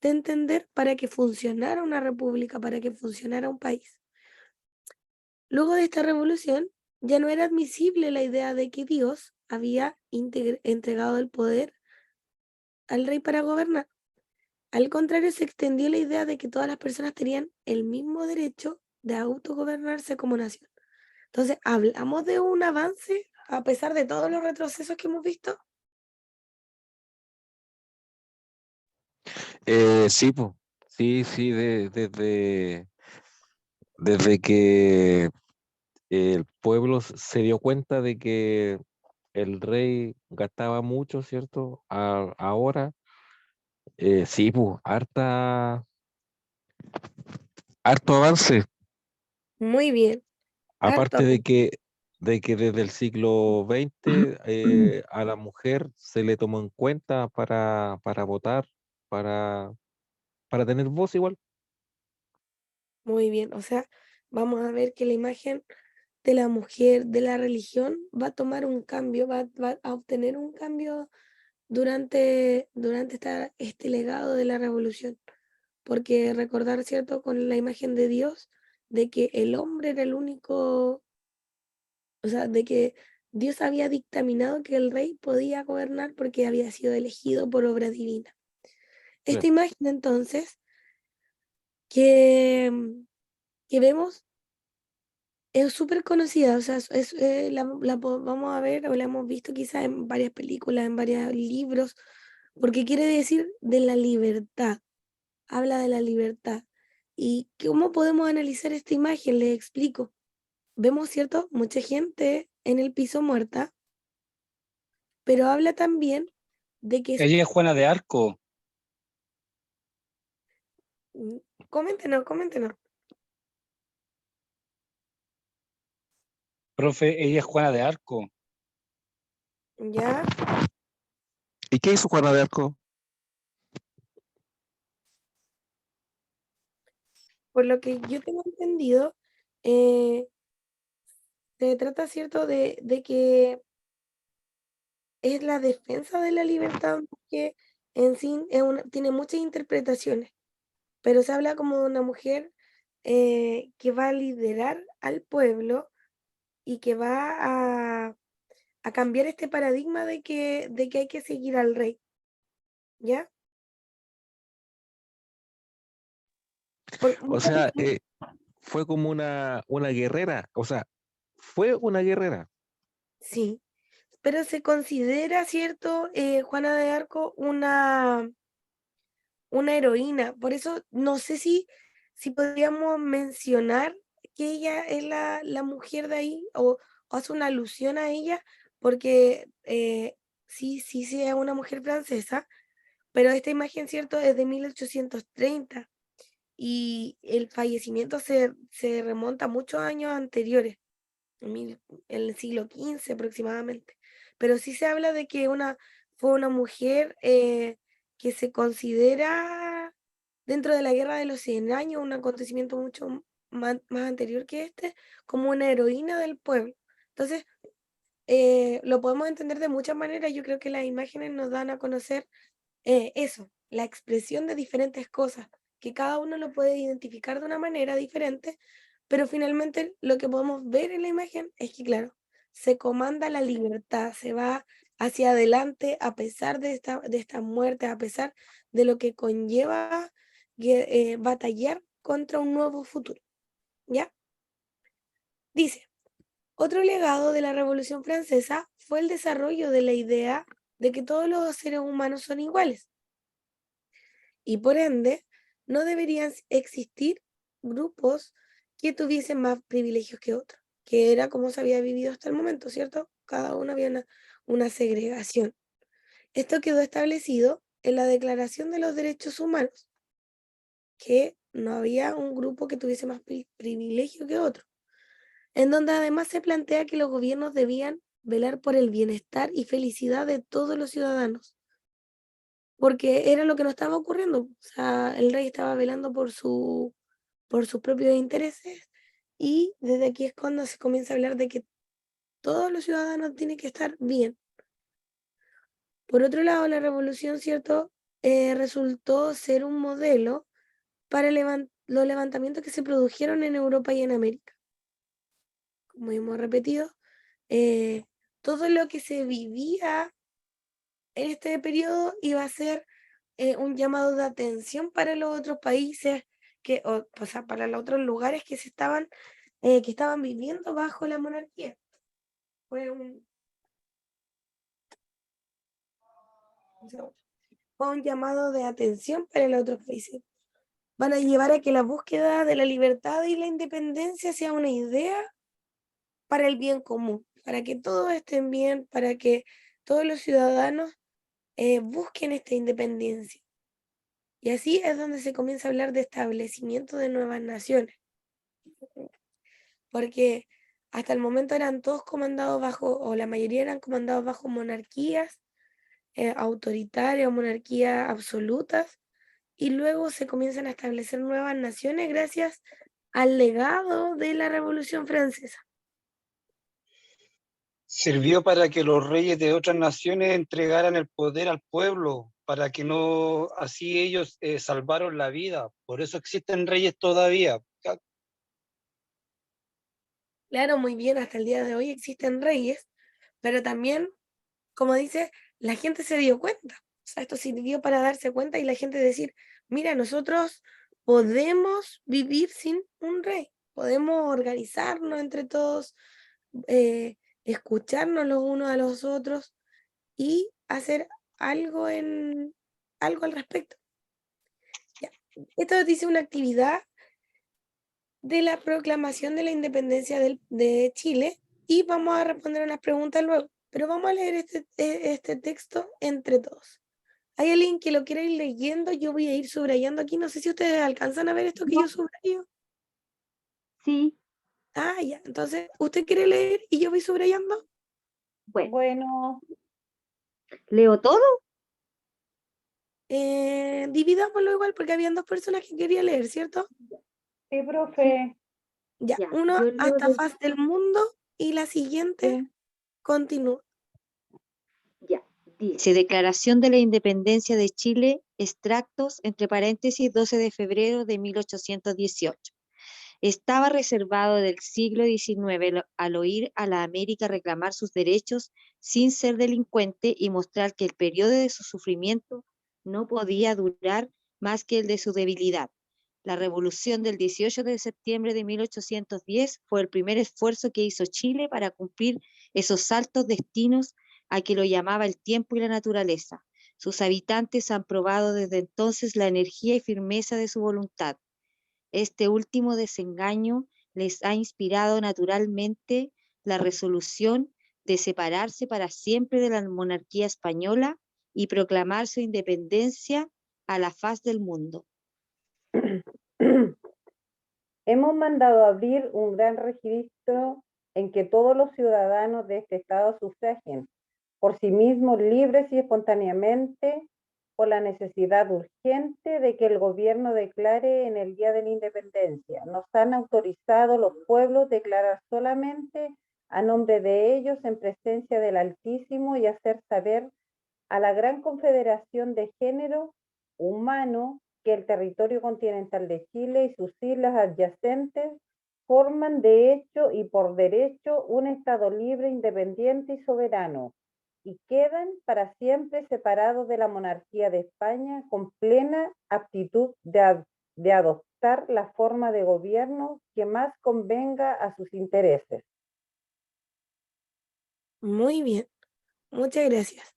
Speaker 1: de entender para que funcionara una república, para que funcionara un país. Luego de esta revolución, ya no era admisible la idea de que Dios había entregado el poder al rey para gobernar. Al contrario, se extendió la idea de que todas las personas tenían el mismo derecho de autogobernarse como nación. Entonces, ¿hablamos de un avance a pesar de todos los retrocesos que hemos visto?
Speaker 2: Sí, pues. Sí, sí, desde que el pueblo se dio cuenta de que el rey gastaba mucho, ¿cierto? Ahora, sí, pues, harto avance.
Speaker 1: Muy bien, harto.
Speaker 2: Aparte de que desde el siglo XX a la mujer se le tomó en cuenta para votar, para, para tener voz igual.
Speaker 1: Muy bien, o sea, vamos a ver que la imagen de la mujer, de la religión, va a tomar un cambio, va a obtener un cambio durante este legado de la revolución. Porque recordar, ¿cierto?, con la imagen de Dios, de que el hombre era el único, o sea, de que Dios había dictaminado que el rey podía gobernar porque había sido elegido por obra divina. Esta
Speaker 2: Claro.
Speaker 1: imagen, entonces, que, que vemos es súper conocida, o sea, vamos a ver o la hemos visto quizás en varias películas, en varios libros, porque quiere decir de la libertad, habla de la libertad. ¿Y cómo podemos analizar esta imagen? Les explico. Vemos, ¿cierto? Mucha gente en el piso muerta, pero habla también de que
Speaker 8: Ella es Juana de Arco.
Speaker 1: Coméntenos, coméntenos.
Speaker 8: Profe, ella es Juana de Arco.
Speaker 1: Ya,
Speaker 2: ¿Y qué hizo Juana de Arco?
Speaker 1: por lo que yo tengo entendido, se trata, ¿cierto?, de que es la defensa de la libertad, que en sí tiene muchas interpretaciones, pero se habla como de una mujer que va a liderar al pueblo y que va a cambiar este paradigma de que hay que seguir al rey, ¿ya?
Speaker 2: O sea, fue como una guerrera, o sea, fue una guerrera.
Speaker 1: Sí, pero se considera, ¿cierto?, Juana de Arco una heroína. Por eso no sé si podríamos mencionar que ella es la mujer de ahí o hace una alusión a ella, porque sí es una mujer francesa, pero esta imagen, ¿cierto?, es de 1830 y el fallecimiento se remonta a muchos años anteriores, en el siglo XV aproximadamente. Pero sí se habla de que una fue una mujer que se considera dentro de la Guerra de los 100 años, un acontecimiento mucho más anterior que este, como una heroína del pueblo. Entonces, lo podemos entender de muchas maneras. Yo creo que las imágenes nos dan a conocer eso, la expresión de diferentes cosas, que cada uno lo puede identificar de una manera diferente, pero finalmente lo que podemos ver en la imagen es que, claro, se comanda la libertad, se va hacia adelante a pesar de esta muerte, a pesar de lo que conlleva batallar contra un nuevo futuro. ¿Ya? Dice, otro legado de la Revolución Francesa fue el desarrollo de la idea de que todos los seres humanos son iguales y por ende no deberían existir grupos que tuviesen más privilegios que otros, que era como se había vivido hasta el momento, ¿cierto? Cada uno había una segregación. Esto quedó establecido en la Declaración de los Derechos Humanos, que no había un grupo que tuviese más privilegio que otro, en donde además se plantea que los gobiernos debían velar por el bienestar y felicidad de todos los ciudadanos, porque era lo que no estaba ocurriendo. O sea, el rey estaba velando por sus propios intereses y desde aquí es cuando se comienza a hablar de que todos los ciudadanos tienen que estar bien. Por otro lado, la revolución, ¿cierto? Resultó ser un modelo para los levantamientos que se produjeron en Europa y en América. Como hemos repetido, todo lo que se vivía en este periodo iba a ser un llamado de atención para los otros países, o sea, para los otros lugares que estaban viviendo bajo la monarquía. Fue fue un llamado de atención para los otros países. Van a llevar a que la búsqueda de la libertad y la independencia sea una idea para el bien común, para que todos estén bien, para que todos los ciudadanos busquen esta independencia. Y así es donde se comienza a hablar de establecimiento de nuevas naciones, porque hasta el momento eran todos comandados bajo, o la mayoría eran comandados bajo monarquías autoritarias o monarquías absolutas, y luego se comienzan a establecer nuevas naciones gracias al legado de la Revolución Francesa.
Speaker 8: Sirvió para que los reyes de otras naciones entregaran el poder al pueblo, para que no, así ellos salvaron la vida. Por eso existen reyes todavía.
Speaker 1: Claro, muy bien, hasta el día de hoy existen reyes, pero también, como dice, la gente se dio cuenta. O sea, esto sirvió para darse cuenta y la gente decir, mira, nosotros podemos vivir sin un rey, podemos organizarnos entre todos, escucharnos los unos a los otros y hacer algo algo al respecto. Ya. Esto dice una actividad de la proclamación de la independencia de Chile y vamos a responder unas preguntas luego, pero vamos a leer este texto entre todos. ¿Hay alguien que lo quiera ir leyendo? Yo voy a ir subrayando aquí, no sé si ustedes alcanzan a ver esto que yo subrayo.
Speaker 7: Sí,
Speaker 1: Ah, ya, entonces, ¿usted quiere leer y yo voy subrayando?
Speaker 7: bueno,
Speaker 4: Bueno,
Speaker 7: ¿leo todo?
Speaker 1: Dividámoslo igual porque habían dos personas que querían leer, ¿cierto?
Speaker 4: sí, profe.
Speaker 1: Ya,
Speaker 7: Ya,
Speaker 1: uno
Speaker 7: yo leo
Speaker 1: hasta
Speaker 7: de-
Speaker 1: faz del mundo y la siguiente
Speaker 4: Sí.
Speaker 1: continúa.
Speaker 7: ya,
Speaker 3: Dice, Declaración de la Independencia de Chile, extractos, entre paréntesis, 12 de febrero de 1818. Estaba reservado del siglo XIX al oír a la América reclamar sus derechos sin ser delincuente y mostrar que el periodo de su sufrimiento no podía durar más que el de su debilidad. La revolución del 18 de septiembre de 1810 fue el primer esfuerzo que hizo Chile para cumplir esos altos destinos a que lo llamaba el tiempo y la naturaleza. Sus habitantes han probado desde entonces la energía y firmeza de su voluntad. Este último desengaño les ha inspirado naturalmente la resolución de separarse para siempre de la monarquía española y proclamar su independencia a la faz del mundo.
Speaker 4: Hemos mandado abrir un gran registro en que todos los ciudadanos de este estado sufragien por sí mismos, libres y espontáneamente, por la necesidad urgente de que el gobierno declare en el Día de la Independencia. Nos han autorizado los pueblos declarar solamente a nombre de ellos en presencia del Altísimo y hacer saber a la gran confederación de género humano que el territorio continental de Chile y sus islas adyacentes forman de hecho y por derecho un Estado libre, independiente y soberano, y quedan para siempre separados de la monarquía de España con plena aptitud de adoptar la forma de gobierno que más convenga a sus intereses.
Speaker 1: Muy bien, muchas gracias.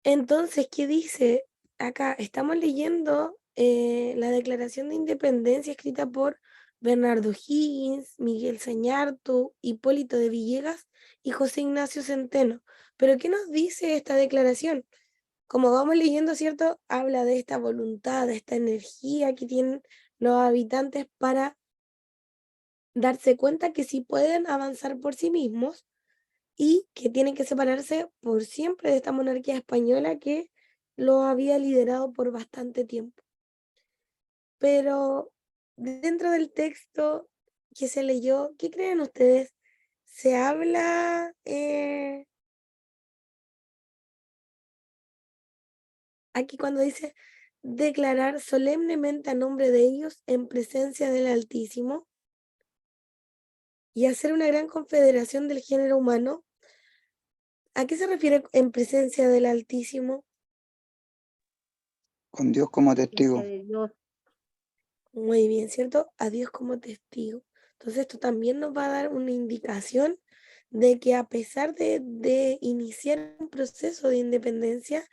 Speaker 1: Entonces, ¿qué dice? Acá estamos leyendo la Declaración de Independencia escrita por Bernardo Higgins, Miguel Zañartu, Hipólito de Villegas y José Ignacio Centeno. Pero ¿qué nos dice esta declaración? Como vamos leyendo, ¿cierto? Habla de esta voluntad, de esta energía que tienen los habitantes para darse cuenta que sí pueden avanzar por sí mismos y que tienen que separarse por siempre de esta monarquía española que lo había liderado por bastante tiempo. Pero dentro del texto que se leyó, ¿qué creen ustedes? ¿Se habla aquí cuando dice declarar solemnemente a nombre de ellos en presencia del Altísimo y hacer una gran confederación del género humano? ¿A qué se refiere en presencia del Altísimo?
Speaker 9: Con Dios como testigo.
Speaker 7: Presencia de Dios.
Speaker 1: Muy bien, ¿cierto? A Dios como testigo. Entonces esto también nos va a dar una indicación de que a pesar de iniciar un proceso de independencia,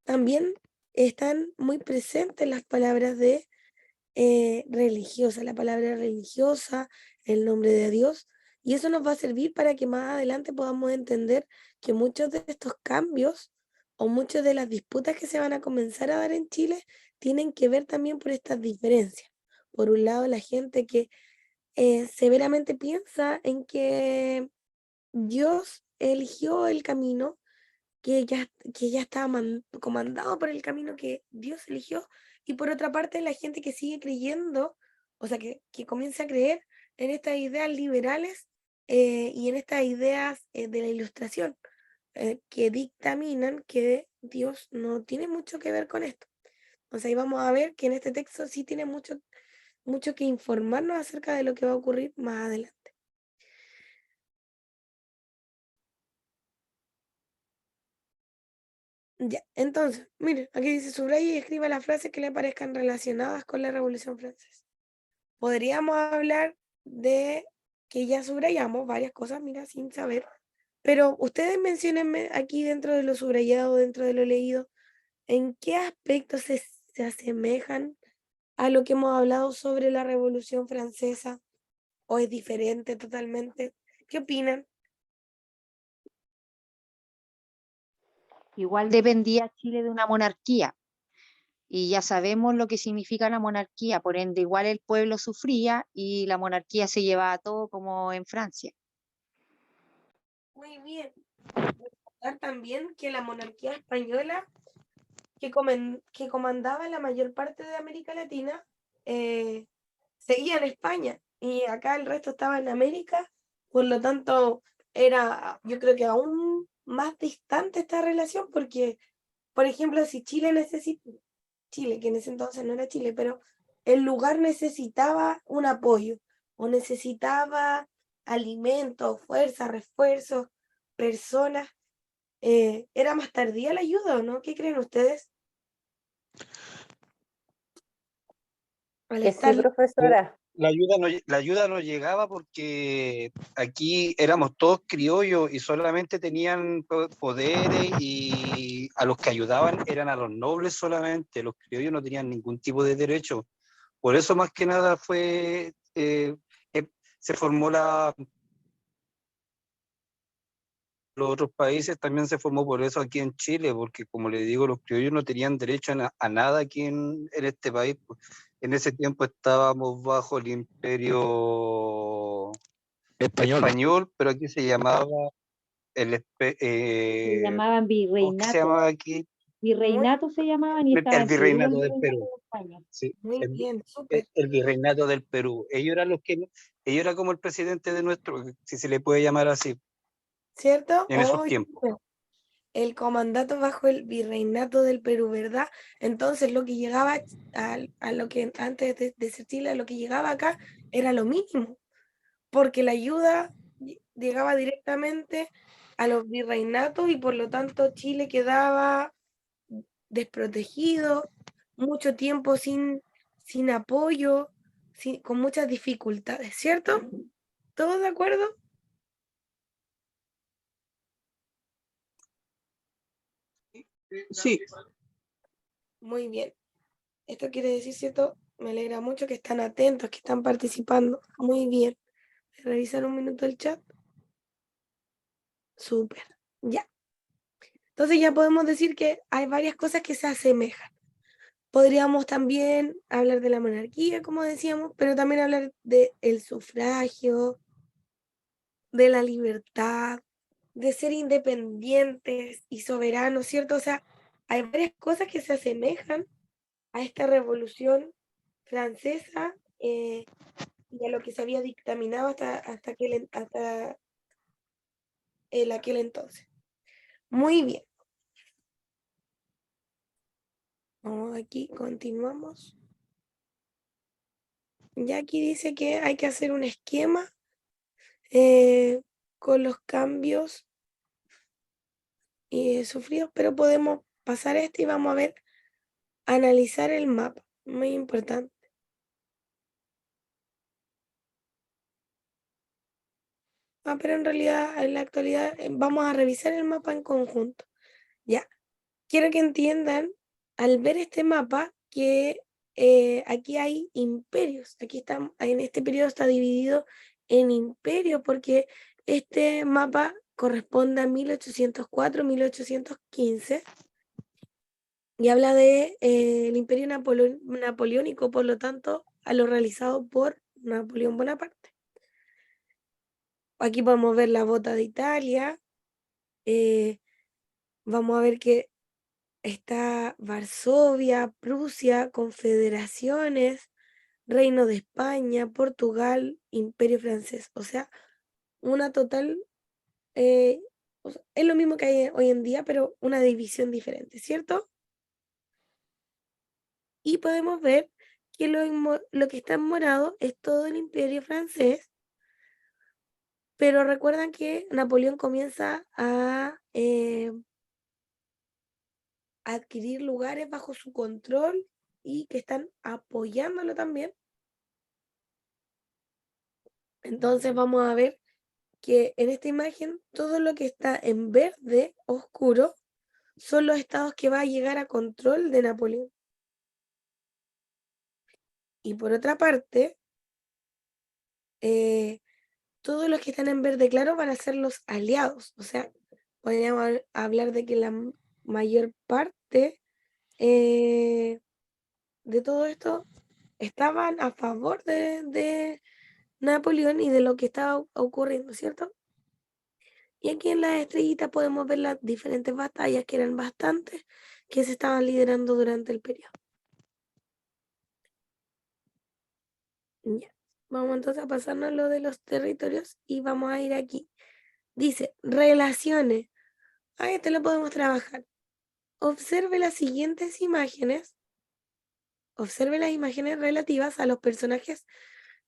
Speaker 1: también están muy presentes las palabras de religiosa, la palabra religiosa, el nombre de Dios, y eso nos va a servir para que más adelante podamos entender que muchos de estos cambios o muchas de las disputas que se van a comenzar a dar en Chile tienen que ver también por estas diferencias. Por un lado, la gente que severamente piensa en que Dios eligió el camino, que ya estaba comandado por el camino que Dios eligió, y por otra parte la gente que sigue creyendo, o sea, que comienza a creer en estas ideas liberales y en estas ideas de la ilustración, que dictaminan que Dios no tiene mucho que ver con esto. O sea, ahí vamos a ver que en este texto sí tiene mucho que informarnos acerca de lo que va a ocurrir más adelante. Ya, entonces, mire, aquí dice subraya y escriba las frases que le parezcan relacionadas con la Revolución Francesa. Podríamos hablar de que ya subrayamos varias cosas, mira, sin saber, pero ustedes menciónenme aquí dentro de lo subrayado, dentro de lo leído, en qué aspectos se asemejan a lo que hemos hablado sobre la Revolución Francesa o es diferente totalmente. ¿Qué opinan?
Speaker 3: Igual dependía Chile de una monarquía. Y ya sabemos lo que significa la monarquía, por ende igual el pueblo sufría y la monarquía se llevaba todo como en Francia.
Speaker 1: Muy bien. Recordar también que la monarquía española que comandaba la mayor parte de América Latina, seguía en España y acá el resto estaba en América, por lo tanto era, yo creo que aún más distante esta relación porque, por ejemplo, si Chile necesita, Chile, que en ese entonces no era Chile, pero el lugar necesitaba un apoyo o necesitaba alimentos, fuerza, refuerzos, personas, era más tardía la ayuda, ¿o no? ¿Qué creen ustedes? Al
Speaker 4: Que sí,
Speaker 1: estar,
Speaker 4: profesora.
Speaker 8: La ayuda no llegaba porque aquí éramos todos criollos y solamente tenían poderes y a los que ayudaban eran a los nobles solamente, los criollos no tenían ningún tipo de derecho. Por eso más que nada se formó los otros países, también se formó por eso aquí en Chile, porque como le digo, los criollos no tenían derecho a nada aquí en este país. En ese tiempo estábamos bajo el imperio
Speaker 2: Español.
Speaker 8: español, pero aquí se llamaba
Speaker 7: Se llamaban
Speaker 8: ¿cómo que se
Speaker 7: virreinato.
Speaker 8: llamaba aquí?
Speaker 7: Virreinato se llamaban y estaba
Speaker 8: El
Speaker 7: en Perú,
Speaker 8: virreinato
Speaker 7: el
Speaker 8: del
Speaker 7: virreinato
Speaker 8: Perú.
Speaker 7: de España.
Speaker 8: Sí,
Speaker 1: Muy bien, súper.
Speaker 8: el virreinato del Perú. Ellos eran ellos eran como el presidente de nuestro, si se le puede llamar así,
Speaker 1: ¿Cierto?
Speaker 8: en esos
Speaker 1: Oh,
Speaker 8: tiempos.
Speaker 1: súper. El comandato bajo el virreinato del Perú, ¿verdad? Entonces lo que llegaba a lo que antes de ser Chile, a lo que llegaba acá era lo mínimo, porque la ayuda llegaba directamente a los virreinatos y por lo tanto Chile quedaba desprotegido, mucho tiempo sin apoyo, con muchas dificultades, ¿cierto? ¿Todos de acuerdo?
Speaker 8: Sí,
Speaker 1: Muy bien. Esto quiere decir, ¿cierto? Me alegra mucho que están atentos, que están participando. Muy bien. ¿Me revisar un minuto el chat? Súper. Ya. Entonces ya podemos decir que hay varias cosas que se asemejan. Podríamos también hablar de la monarquía, como decíamos, pero también hablar del sufragio, de la libertad, de ser independientes y soberanos, ¿cierto? O sea, hay varias cosas que se asemejan a esta revolución francesa y a lo que se había dictaminado hasta aquel entonces. Muy bien. Vamos aquí, continuamos. Ya aquí dice que hay que hacer un esquema con los cambios sufridos, pero podemos pasar y vamos a ver, analizar el mapa, muy importante. Pero en realidad, en la actualidad, vamos a revisar el mapa en conjunto. Ya, quiero que entiendan, al ver este mapa, que aquí hay imperios. En este periodo está dividido en imperios, porque este mapa corresponde a 1804-1815 y habla de el imperio napoleónico, por lo tanto, a lo realizado por Napoleón Bonaparte. Aquí podemos ver la bota de Italia. Vamos a ver que está Varsovia, Prusia, confederaciones, Reino de España, Portugal, Imperio francés. O sea, una total, o sea, es lo mismo que hay hoy en día, pero una división diferente, ¿cierto? Y podemos ver que lo que está en morado es todo el Imperio francés, pero recuerdan que Napoleón comienza a adquirir lugares bajo su control y que están apoyándolo también. Entonces vamos a ver que en esta imagen todo lo que está en verde oscuro son los estados que va a llegar a control de Napoleón. Y por otra parte, todos los que están en verde claro van a ser los aliados. O sea, podríamos hablar de que la mayor parte de todo esto estaban a favor de Napoleón y de lo que estaba ocurriendo, ¿cierto? Y aquí en las estrellitas podemos ver las diferentes batallas, que eran bastantes, que se estaban liderando durante el periodo. Ya. Vamos entonces a pasarnos lo de los territorios y vamos a ir aquí. Dice, relaciones. Este lo podemos trabajar. Observe las siguientes imágenes. Observe las imágenes relativas a los personajes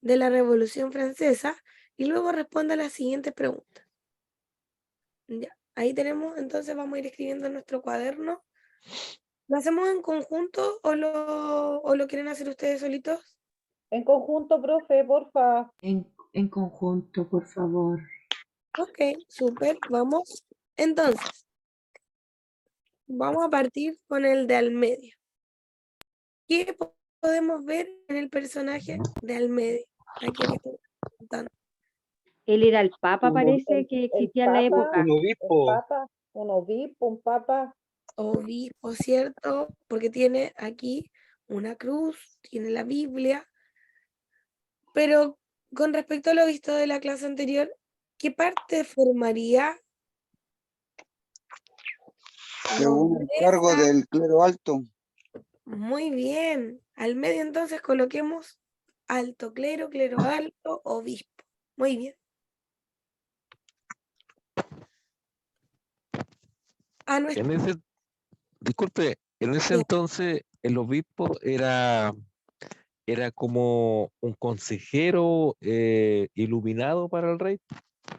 Speaker 1: de la Revolución Francesa y luego responda a las siguientes preguntas. Ya, ahí tenemos, entonces vamos a ir escribiendo en nuestro cuaderno. ¿Lo hacemos en conjunto o lo quieren hacer ustedes solitos?
Speaker 4: En conjunto, profe, porfa.
Speaker 9: En conjunto, por favor.
Speaker 1: Ok, súper, vamos. Entonces, vamos a partir con el de al medio. ¿Qué podemos ver en el personaje de al medio? Aquí que estoy contando.
Speaker 7: Él era el papa, parece, que
Speaker 4: El
Speaker 7: existía en la
Speaker 4: papa,
Speaker 7: época.
Speaker 8: un obispo.
Speaker 4: un obispo, un papa.
Speaker 1: Obispo, ¿cierto? Porque tiene aquí una cruz, tiene la Biblia. Pero con respecto a lo visto de la clase anterior, ¿qué parte formaría
Speaker 10: Según el cargo
Speaker 1: nobleza.
Speaker 10: del clero alto.
Speaker 1: Muy bien. Al medio entonces coloquemos alto clero, clero alto, obispo. Muy bien. A nuestro,
Speaker 2: Disculpe, en ese
Speaker 1: Bien.
Speaker 2: entonces el obispo era como un consejero iluminado para el rey.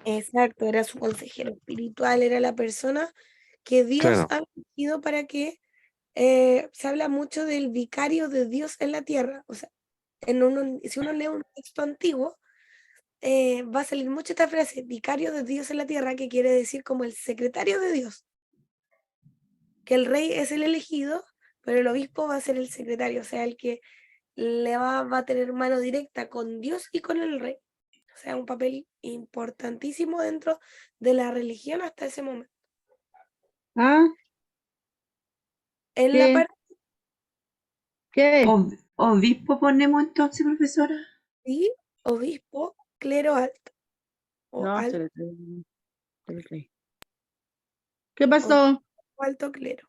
Speaker 1: Exacto, era su consejero espiritual, era la persona que Dios
Speaker 2: Claro,
Speaker 1: ha elegido para que se habla mucho del vicario de Dios en la tierra. O sea, si uno lee un texto antiguo, va a salir mucho esta frase, vicario de Dios en la tierra, que quiere decir como el secretario de Dios, que el rey es el elegido, pero el obispo va a ser el secretario, o sea, el que va a tener mano directa con Dios y con el rey. O sea, un papel importantísimo dentro de la religión hasta ese momento.
Speaker 11: ¿Ah?
Speaker 1: En la
Speaker 11: ¿Qué?
Speaker 1: parte
Speaker 11: ¿Qué?
Speaker 9: ¿Obispo ponemos entonces, profesora?
Speaker 1: sí, obispo, clero alto, o
Speaker 11: No,
Speaker 1: alto,
Speaker 11: se le cree. ¿Qué pasó?
Speaker 1: o alto clero.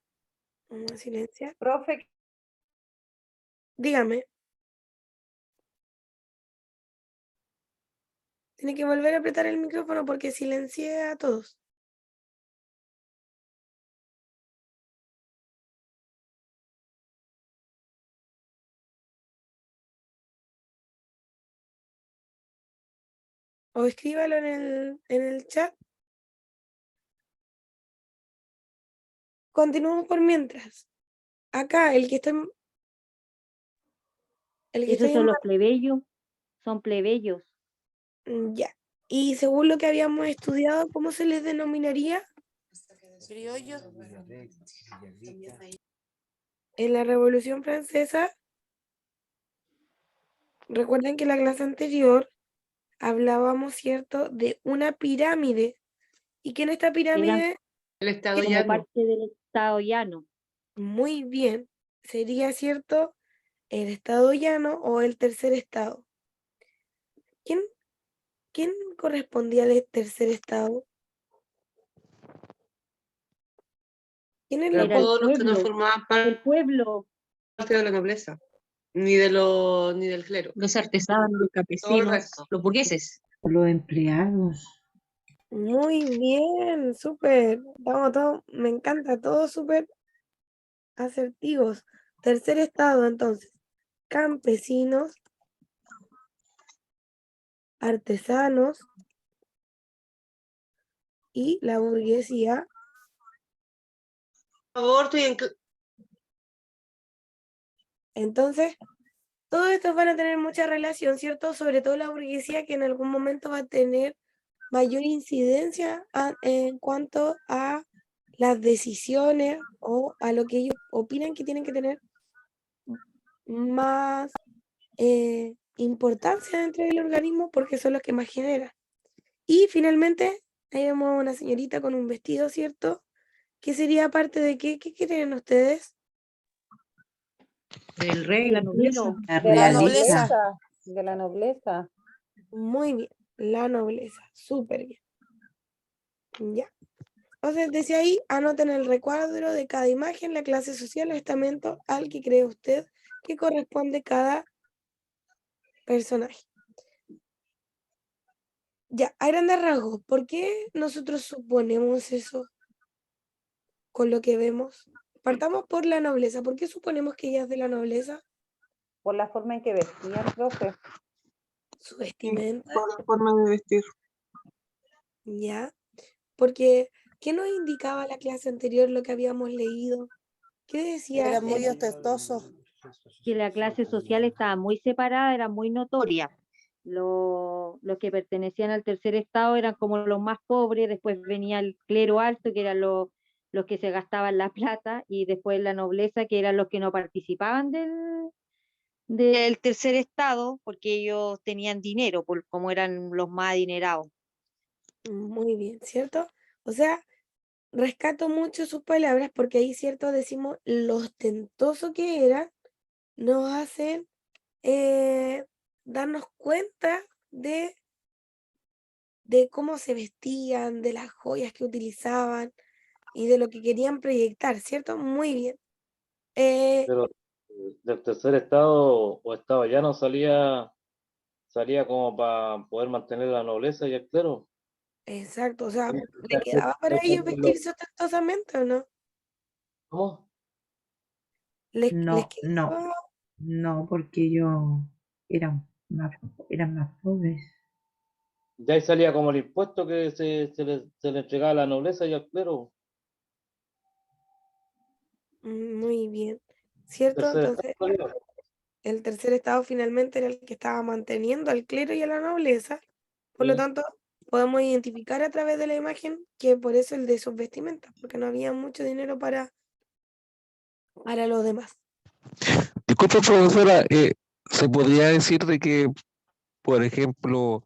Speaker 1: Vamos a silenciar.
Speaker 4: Profe,
Speaker 1: Dígame. Tiene que volver a apretar el micrófono porque silencié a todos. O escríbalo en el chat. Continuamos por mientras. Acá, el que está
Speaker 7: Esos
Speaker 1: en
Speaker 7: son los plebeyos, son plebeyos.
Speaker 1: ya. Y según lo que habíamos estudiado, ¿cómo se les denominaría?
Speaker 12: Criollos.
Speaker 1: En la Revolución Francesa, recuerden que en la clase anterior hablábamos, ¿cierto?, de una pirámide. Y que en esta
Speaker 7: Eran
Speaker 1: pirámide,
Speaker 12: El estado
Speaker 7: como
Speaker 12: llano.
Speaker 7: parte del estado llano.
Speaker 1: muy bien, sería, ¿cierto?, el estado llano o el tercer estado. ¿Quién correspondía al tercer estado? ¿Quiénes lo
Speaker 7: Era el
Speaker 12: Todos los que no
Speaker 7: pueblo,
Speaker 12: formaban
Speaker 7: el pueblo,
Speaker 12: parte de la nobleza, ni del clero.
Speaker 3: Los artesanos, los
Speaker 12: Todo el
Speaker 3: campesinos,
Speaker 12: resto.
Speaker 3: los burgueses.
Speaker 9: Los empleados.
Speaker 1: Muy bien, súper. Vamos, todo, me encanta, todos súper asertivos. Tercer estado, entonces, campesinos, artesanos y la burguesía.
Speaker 12: Por favor,
Speaker 1: Entonces, todos estos van a tener mucha relación, ¿cierto? Sobre todo la burguesía, que en algún momento va a tener mayor incidencia en cuanto a las decisiones o a lo que ellos opinan que tienen que tener más importancia dentro del organismo porque son los que más generan. Y finalmente, ahí vemos a una señorita con un vestido, ¿cierto? ¿Qué sería parte de qué? ¿Qué creen ustedes?
Speaker 3: Del rey,
Speaker 7: el clero,
Speaker 9: La
Speaker 4: de la
Speaker 9: realeza.
Speaker 4: nobleza, de la nobleza.
Speaker 1: Muy bien, la nobleza, súper bien. Ya. Entonces, desde ahí, anoten el recuadro de cada imagen, la clase social o estamento al que cree usted que corresponde cada personaje. Ya, a grandes rasgos, ¿por qué nosotros suponemos eso con lo que vemos? Partamos por la nobleza. ¿Por qué suponemos que ella es de la nobleza?
Speaker 4: Por la forma en que vestían, profe.
Speaker 1: Su vestimenta,
Speaker 12: por la forma de vestir.
Speaker 1: ¿ya? Porque, ¿qué nos indicaba la clase anterior lo que habíamos leído? ¿Qué decía?
Speaker 12: Eran muy ostentosos.
Speaker 7: que la clase social estaba muy separada, era muy notoria. Los que pertenecían al tercer estado eran como los más pobres, después venía el clero alto, que eran los que se gastaban la plata, y después la nobleza, que eran los que no participaban del tercer estado, porque ellos tenían dinero, como eran los más adinerados.
Speaker 1: Muy bien, ¿cierto? O sea, rescato mucho sus palabras porque ahí, ¿cierto? Decimos lo ostentoso que era, nos hacen darnos cuenta de cómo se vestían, de las joyas que utilizaban, y de lo que querían proyectar, ¿cierto? Muy bien. Eh,
Speaker 5: Pero del tercer estado o estado llano salía como para poder mantener la nobleza y el clero.
Speaker 1: exacto, o sea,
Speaker 5: Sí,
Speaker 1: ¿le quedaba para ellos vestirse ostentosamente o no?
Speaker 5: ¿Cómo?
Speaker 1: ¿Les
Speaker 9: No, no,
Speaker 1: quedaba?
Speaker 9: no, porque ellos eran más, eran más pobres.
Speaker 5: De ahí salía como el impuesto que se le entregaba a la nobleza y al clero.
Speaker 1: Muy bien, ¿cierto?
Speaker 5: Tercer estado
Speaker 1: Entonces,
Speaker 5: salía.
Speaker 1: el tercer estado finalmente era el que estaba manteniendo al clero y a la nobleza. Por lo
Speaker 5: Sí.
Speaker 1: tanto, podemos identificar a través de la imagen que por eso el de sus vestimentas, porque no había mucho dinero para los demás.
Speaker 2: Disculpe, profesora, ¿se podría decir de que, por ejemplo,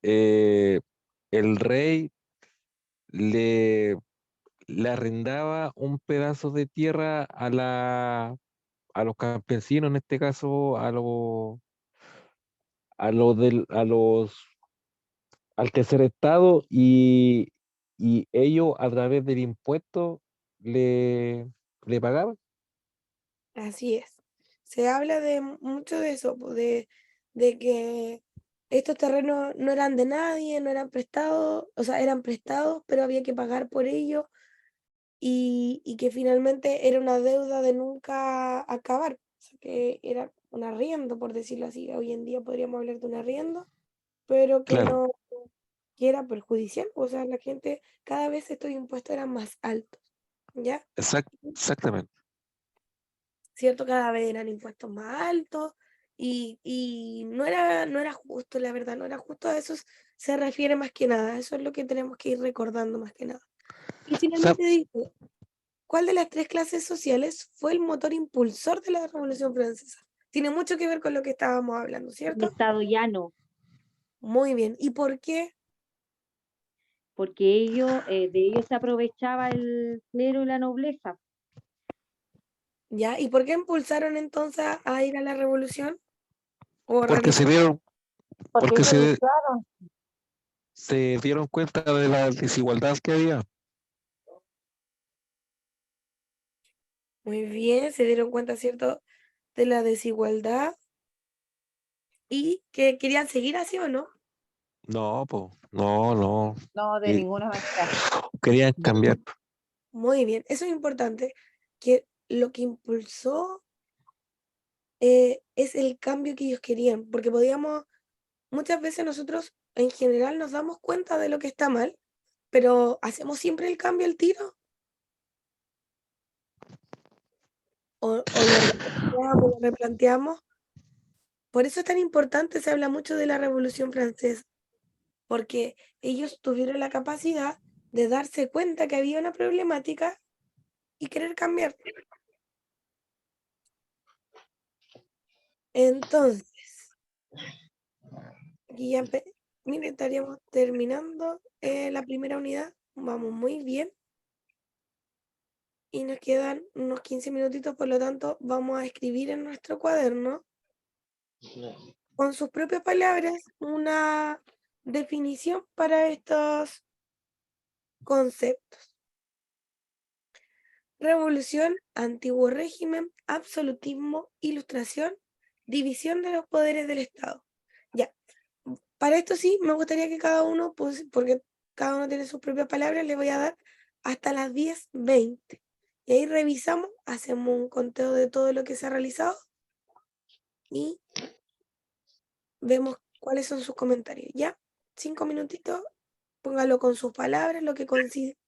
Speaker 2: eh, el rey le, le arrendaba un pedazo de tierra a los campesinos, en este caso al tercer estado, y ellos a través del impuesto le pagaban?
Speaker 1: Así es. Se habla de mucho de eso, de que estos terrenos no eran de nadie, no eran prestados, o sea, eran prestados, pero había que pagar por ellos y que finalmente era una deuda de nunca acabar. O sea, que era un arriendo, por decirlo así. Hoy en día podríamos hablar de un arriendo, pero que
Speaker 2: Claro,
Speaker 1: no, que era perjudicial. O sea, la gente, cada vez estos impuestos eran más altos, ¿ya?
Speaker 2: exactamente.
Speaker 1: ¿Cierto? Cada vez eran impuestos más altos y no era justo, la verdad, no era justo. A eso se refiere más que nada. Eso es lo que tenemos que ir recordando más que nada. Y
Speaker 2: O sea,
Speaker 1: finalmente dice, ¿cuál de las tres clases sociales fue el motor impulsor de la Revolución Francesa? Tiene mucho que ver con lo que estábamos hablando,
Speaker 7: El
Speaker 1: ¿cierto?
Speaker 7: estado llano,
Speaker 1: Muy bien. ¿Y por qué?
Speaker 7: porque de ellos se aprovechaba el clero y la nobleza,
Speaker 1: ¿Ya? ¿Y por qué impulsaron entonces a ir a la revolución? ¿O
Speaker 2: porque se
Speaker 1: realizar?
Speaker 2: dieron,
Speaker 4: Porque
Speaker 2: porque
Speaker 4: ellos desearon.
Speaker 2: se dieron cuenta de la desigualdad que había.
Speaker 1: Muy bien, se dieron cuenta, ¿cierto? De la desigualdad y que querían seguir así o no.
Speaker 2: No, pues, no, no.
Speaker 4: No, de
Speaker 2: Y
Speaker 4: ninguna manera.
Speaker 2: querían cambiar.
Speaker 1: Muy bien, eso es importante, que lo que impulsó es el cambio que ellos querían, porque muchas veces nosotros en general nos damos cuenta de lo que está mal, pero hacemos siempre el cambio al tiro o lo replanteamos. Por eso es tan importante, se habla mucho de la Revolución Francesa, porque ellos tuvieron la capacidad de darse cuenta que había una problemática y querer cambiar. Entonces, aquí ya mire, estaríamos terminando la primera unidad, vamos muy bien y nos quedan unos 15 minutitos, por lo tanto vamos a escribir en nuestro cuaderno con sus propias palabras una definición para estos conceptos. Revolución, antiguo régimen, absolutismo, ilustración, división de los poderes del Estado. Ya, para esto sí, me gustaría que cada uno, pues, porque cada uno tiene sus propias palabras, le voy a dar hasta las 10:20. Y ahí revisamos, hacemos un conteo de todo lo que se ha realizado y vemos cuáles son sus comentarios. Ya, 5 minutitos, póngalo con sus palabras, lo que considere.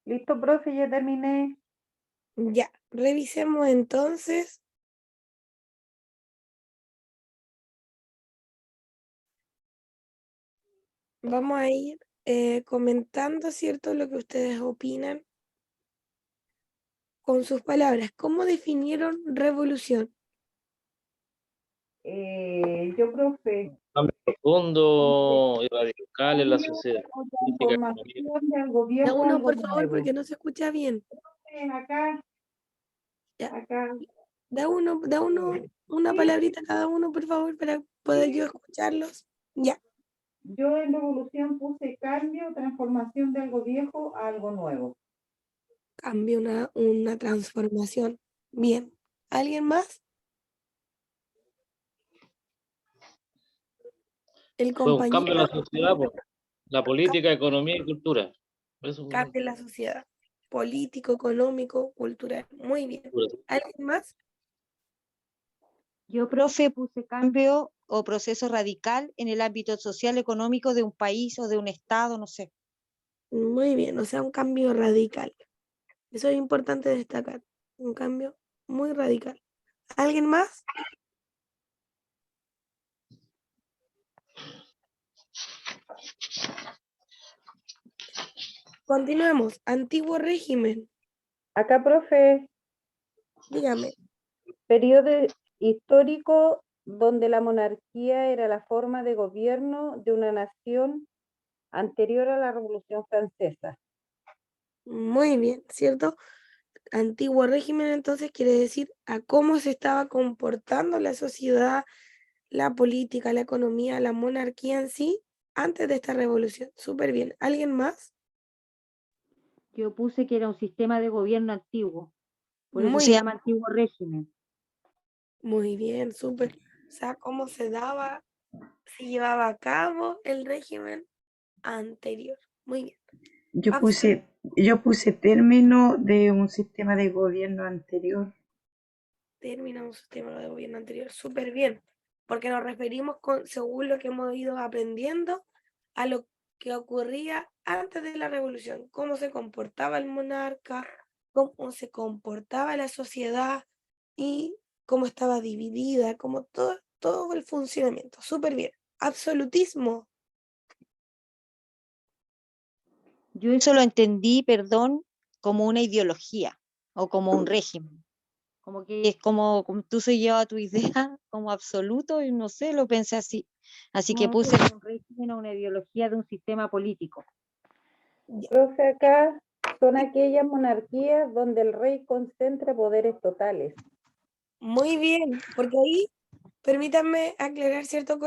Speaker 4: Listo, profe, ya terminé.
Speaker 1: Ya, revisemos entonces. Vamos a ir comentando, ¿cierto?, lo que ustedes opinan con sus palabras. ¿Cómo definieron revolución?
Speaker 4: Yo, profe,
Speaker 5: Cambio profundo y radical en la
Speaker 4: cambio
Speaker 5: sociedad.
Speaker 4: o
Speaker 5: Política, económica.
Speaker 4: transformación del
Speaker 1: Da
Speaker 4: gobierno a
Speaker 1: uno,
Speaker 4: algo
Speaker 1: por favor,
Speaker 4: nuevo.
Speaker 1: porque no se escucha bien.
Speaker 4: Acá,
Speaker 1: Ya.
Speaker 4: acá.
Speaker 1: Da uno, una
Speaker 4: Sí.
Speaker 1: palabrita cada uno, por favor, para poder yo escucharlos. Ya.
Speaker 4: Yo en revolución puse cambio, transformación de algo viejo a algo nuevo.
Speaker 1: Cambio, una transformación. Bien. ¿Alguien más? El
Speaker 5: Fue un cambio en la
Speaker 1: compañero.
Speaker 5: sociedad, pues, la política, economía y cultura. Eso fue
Speaker 1: Cambio en la sociedad. Político, económico, cultural. Muy bien.
Speaker 5: cultura.
Speaker 1: ¿Alguien más?
Speaker 3: Yo, profe, puse cambio o proceso radical en el ámbito social, económico de un país o de un estado, no sé.
Speaker 1: Muy bien, o sea, un cambio radical. Eso es importante destacar. Un cambio muy radical. ¿Alguien más? Continuemos. Antiguo régimen.
Speaker 4: Acá, profe,
Speaker 1: Dígame.
Speaker 4: periodo histórico donde la monarquía era la forma de gobierno de una nación anterior a la Revolución Francesa.
Speaker 1: Muy bien, ¿cierto? Antiguo régimen entonces quiere decir a cómo se estaba comportando la sociedad, la política, la economía, la monarquía en sí antes de esta revolución. Súper bien. ¿Alguien más?
Speaker 7: Yo puse que era un sistema de gobierno antiguo, por eso
Speaker 1: Muy
Speaker 7: se
Speaker 1: bien,
Speaker 7: llama antiguo régimen.
Speaker 1: muy bien, súper. O sea, cómo se llevaba a cabo el régimen anterior. Muy bien.
Speaker 9: Yo
Speaker 1: Absol-
Speaker 9: puse término de un sistema de gobierno anterior.
Speaker 1: Termina un sistema de gobierno anterior. Súper bien. Porque nos referimos, según lo que hemos ido aprendiendo, a lo que ocurría antes de la revolución. Cómo se comportaba el monarca, cómo se comportaba la sociedad y cómo estaba dividida, como todo el funcionamiento. Súper bien. Absolutismo.
Speaker 3: Yo eso lo entendí, perdón, como una ideología o como un régimen. Como que es como tú se lleva tu idea como absoluto y no sé, lo pensé así. Así que puse
Speaker 7: Un régimen o una ideología de un sistema político.
Speaker 1: Ya.
Speaker 4: Profe, acá son aquellas monarquías donde el rey concentra poderes totales.
Speaker 1: Muy bien, porque ahí permítanme aclarar, ¿cierto?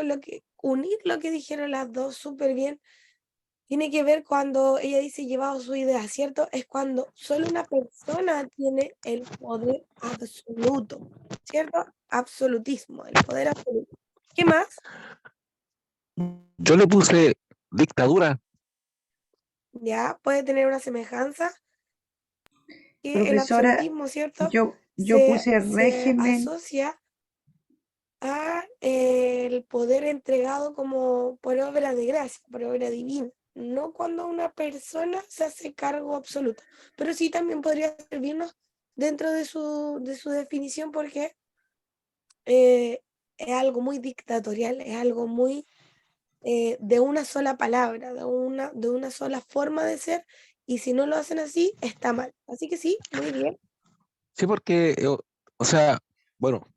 Speaker 1: Unir lo que dijeron las dos súper bien. Tiene que ver cuando ella dice llevado su idea, ¿cierto? Es cuando solo una persona tiene el poder absoluto, ¿cierto? Absolutismo, el poder absoluto. ¿Qué más?
Speaker 2: Yo le puse dictadura.
Speaker 1: Ya puede tener una semejanza que el
Speaker 9: Profesora,
Speaker 1: absolutismo, ¿cierto?
Speaker 9: yo puse
Speaker 1: Se
Speaker 9: régimen.
Speaker 1: asocia a el poder entregado como por obra de gracia, por obra divina, no cuando una persona se hace cargo absoluto, pero sí también podría servirnos dentro de su definición porque es algo muy dictatorial, es algo muy de una sola palabra, de una sola forma de ser, y si no lo hacen así, está mal. Así que sí, muy bien.
Speaker 2: Sí, porque, o sea, bueno,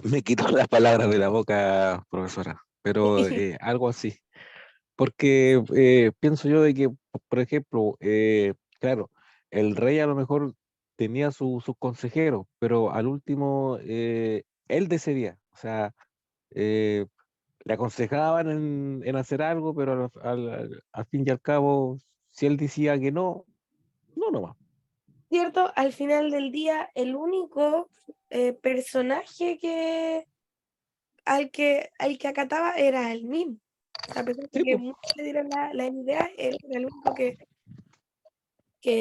Speaker 2: me quitó las palabras de la boca, profesora, pero algo así. Porque pienso yo de que, por ejemplo, claro, el rey a lo mejor tenía sus consejeros, pero al último él decidía, o sea, eh, le aconsejaban en hacer algo, pero al fin y al cabo, si él decía que no, no nomás.
Speaker 1: ¿Cierto? Al final del día, el único personaje al que acataba era el mismo. O sea, a pesar de
Speaker 2: Sí,
Speaker 1: que
Speaker 2: pues.
Speaker 1: muchos le dieron la idea, él era el único que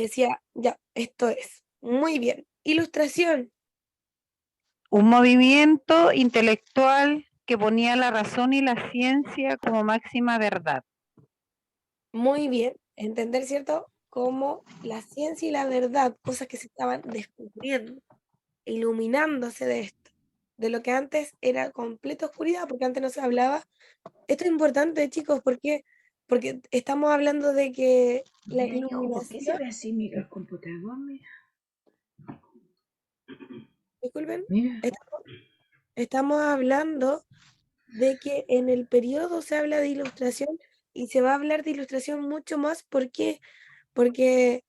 Speaker 1: decía, ya, esto es. Muy bien. Ilustración.
Speaker 13: Un movimiento intelectual que ponía la razón y la ciencia como máxima verdad.
Speaker 1: Muy bien. Entender, ¿cierto? cómo la ciencia y la verdad, cosas que se estaban descubriendo, iluminándose de esto, de lo que antes era completa oscuridad, porque antes no se hablaba. Esto es importante, chicos, porque estamos hablando de que la
Speaker 9: Mira yo, ¿por qué se
Speaker 1: iluminación,
Speaker 9: ve así el computador? Mira,
Speaker 1: disculpen,
Speaker 9: mira.
Speaker 1: estamos hablando de que en el periodo se habla de ilustración y se va a hablar de ilustración mucho más. ¿Por qué? Porque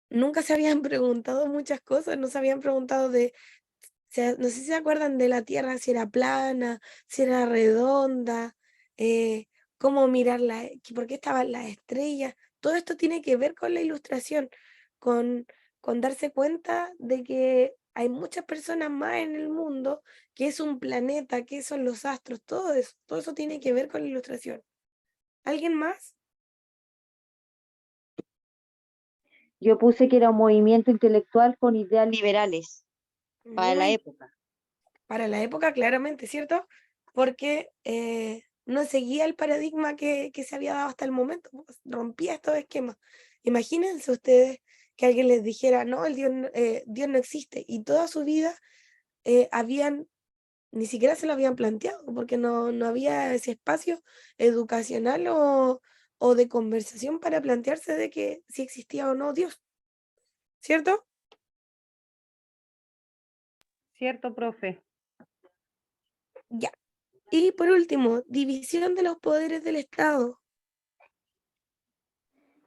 Speaker 1: nunca se habían preguntado muchas cosas, no se habían preguntado no sé si se acuerdan de la Tierra, si era plana, si era redonda, eh, cómo mirarla, por qué estaban las estrellas. Todo esto tiene que ver con la ilustración, con, con darse cuenta de que hay muchas personas más en el mundo, que es un planeta, que son los astros, todo eso tiene que ver con la ilustración. ¿Alguien más?
Speaker 7: Yo puse que era un movimiento intelectual con ideas liberales para la
Speaker 1: Muy
Speaker 7: época.
Speaker 1: para la época, claramente, ¿cierto? Porque no seguía el paradigma que se había dado hasta el momento, pues, rompía estos esquemas. Imagínense ustedes que alguien les dijera, no, Dios no existe, y toda su vida ni siquiera se lo habían planteado, porque no había ese espacio educacional o de conversación para plantearse de que si existía o no Dios, ¿cierto?
Speaker 13: ¿Cierto, profe?
Speaker 1: Ya. Y por último, división de los poderes del Estado.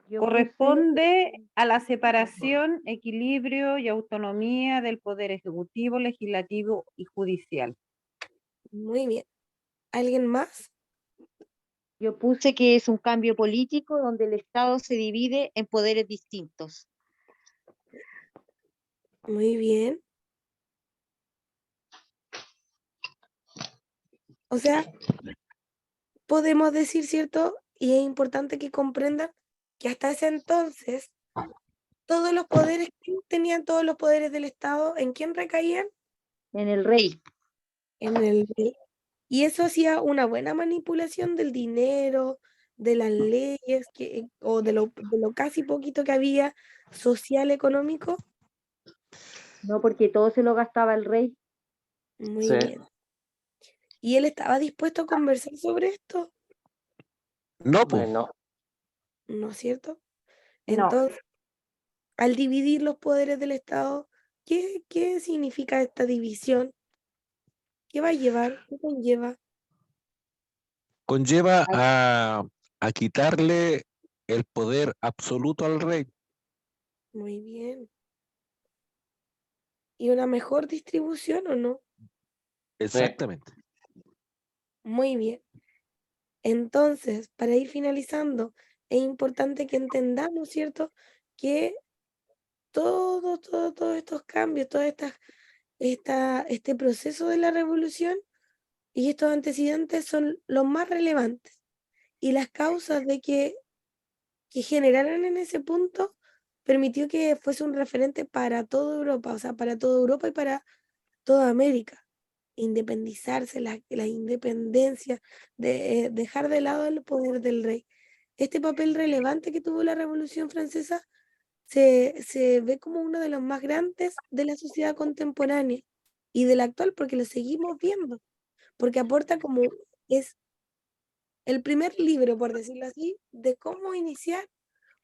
Speaker 7: Yo
Speaker 13: Corresponde a la separación, equilibrio y autonomía del poder ejecutivo, legislativo y judicial.
Speaker 1: Muy bien. ¿Alguien más?
Speaker 3: Yo puse que es un cambio político donde el Estado se divide en poderes distintos.
Speaker 1: Muy bien. O sea, podemos decir, ¿cierto? Y es importante que comprendan que hasta ese entonces todos los poderes, ¿quién tenían todos los poderes del Estado? ¿En quién recaían?
Speaker 3: En el rey.
Speaker 1: En el rey. Y eso hacía una buena manipulación del dinero, de las leyes, o de lo casi poquito que había social, económico.
Speaker 7: No, porque todo se lo gastaba el rey.
Speaker 1: Muy
Speaker 5: Sí.
Speaker 1: bien. ¿Y él estaba dispuesto a conversar sobre esto?
Speaker 2: No, pues.
Speaker 5: No.
Speaker 1: ¿No es cierto?
Speaker 7: No.
Speaker 1: Entonces, al dividir los poderes del Estado, ¿qué significa esta división? ¿Qué va a llevar? ¿Qué conlleva?
Speaker 2: Conlleva a quitarle el poder absoluto al rey.
Speaker 1: Muy bien. ¿Y una mejor distribución o no?
Speaker 2: Exactamente.
Speaker 1: Muy bien. Entonces, para ir finalizando, es importante que entendamos, ¿cierto? Que todos estos cambios, este proceso de la revolución y estos antecedentes son los más relevantes. Y las causas de que generaran en ese punto permitió que fuese un referente para toda Europa, o sea, para toda Europa y para toda América. Independizarse, la independencia, dejar de lado el poder del rey. Este papel relevante que tuvo la Revolución Francesa se ve como uno de los más grandes de la sociedad contemporánea y de la actual, porque lo seguimos viendo, porque aporta como es el primer libro, por decirlo así, de cómo iniciar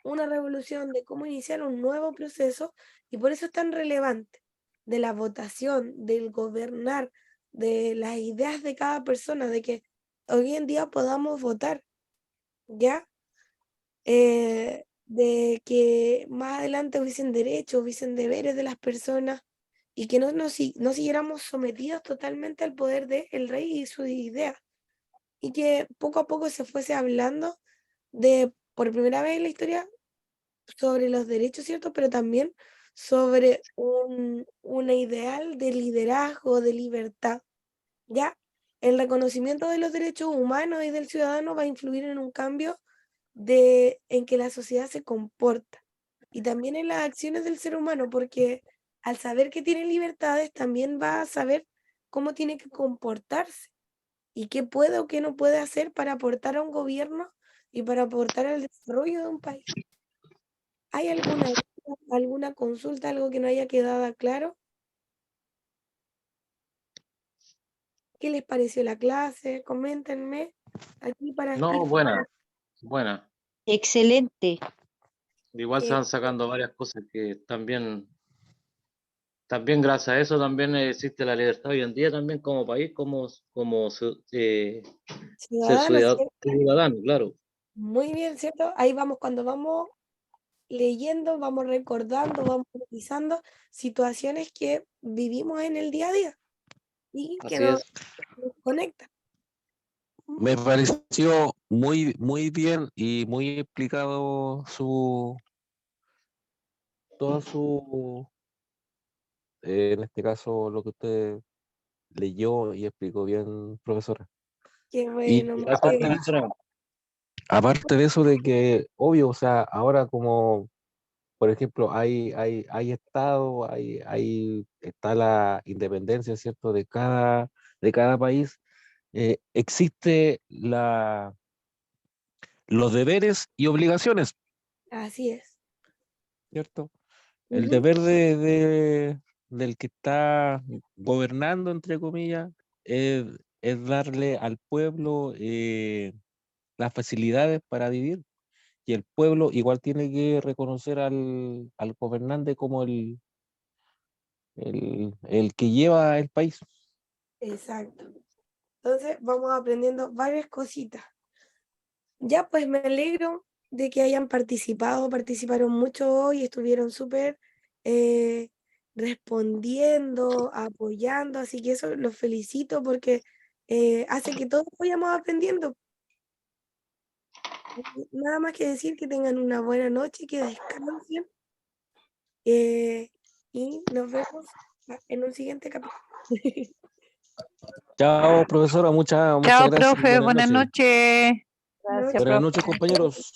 Speaker 1: una revolución, de cómo iniciar un nuevo proceso, y por eso es tan relevante, de la votación, del gobernar, de las ideas de cada persona, de que hoy en día podamos votar, ¿ya? De que más adelante hubiesen derechos, hubiesen deberes de las personas, y que no siguiéramos sometidos totalmente al poder del rey y sus ideas, y que poco a poco se fuese hablando por primera vez en la historia, sobre los derechos, ¿cierto? Pero también sobre una ideal de liderazgo, de libertad, ¿ya? El reconocimiento de los derechos humanos y del ciudadano va a influir en un cambio en que la sociedad se comporta y también en las acciones del ser humano, porque al saber que tiene libertades, también va a saber cómo tiene que comportarse y qué puede o qué no puede hacer para aportar a un gobierno y para aportar al desarrollo de un país. ¿Hay alguna consulta, algo que no haya quedado claro? ¿Qué les pareció la clase? Coméntenme aquí para
Speaker 5: No,
Speaker 1: estar.
Speaker 5: buena.
Speaker 3: Excelente.
Speaker 5: Igual se van sacando varias cosas que también gracias a eso también existe la libertad hoy en día también como país, como ser
Speaker 1: Ciudadanos, ¿cierto?
Speaker 5: ciudadano, claro.
Speaker 1: Muy bien, ¿cierto? Ahí vamos, cuando vamos leyendo, vamos recordando, vamos revisando situaciones que vivimos en el día a día y que
Speaker 5: Así
Speaker 1: nos
Speaker 5: es.
Speaker 1: conectan.
Speaker 2: Me pareció muy, muy bien y muy explicado toda su, en este caso, lo que usted leyó y explicó bien, profesora.
Speaker 1: Qué
Speaker 2: Y
Speaker 1: bueno, me
Speaker 5: Gracias,
Speaker 1: alegro.
Speaker 5: profesora.
Speaker 2: aparte de eso de que, obvio, o sea, ahora como, por ejemplo, hay estado, está la independencia, ¿cierto? De cada país, existe los deberes y obligaciones,
Speaker 1: Así es.
Speaker 2: ¿cierto? El
Speaker 1: Ujú.
Speaker 2: deber del que está gobernando, entre comillas, es darle al pueblo las facilidades para vivir. Y el pueblo igual tiene que reconocer al gobernante como el que lleva el país.
Speaker 1: Exacto. Entonces vamos aprendiendo varias cositas. Ya, pues me alegro de que hayan participado, participaron mucho hoy, estuvieron súper respondiendo, apoyando, así que eso los felicito porque hace que todos vayamos aprendiendo. Nada más que decir que tengan una buena noche, que descansen y nos vemos en un siguiente capítulo.
Speaker 2: Chao, profesora, muchas
Speaker 13: Chao,
Speaker 2: gracias y
Speaker 13: profe,
Speaker 2: buenas
Speaker 13: buenas
Speaker 2: noches.
Speaker 13: noches.
Speaker 3: Gracias,
Speaker 2: Buenas
Speaker 3: profe.
Speaker 2: noches, compañeros.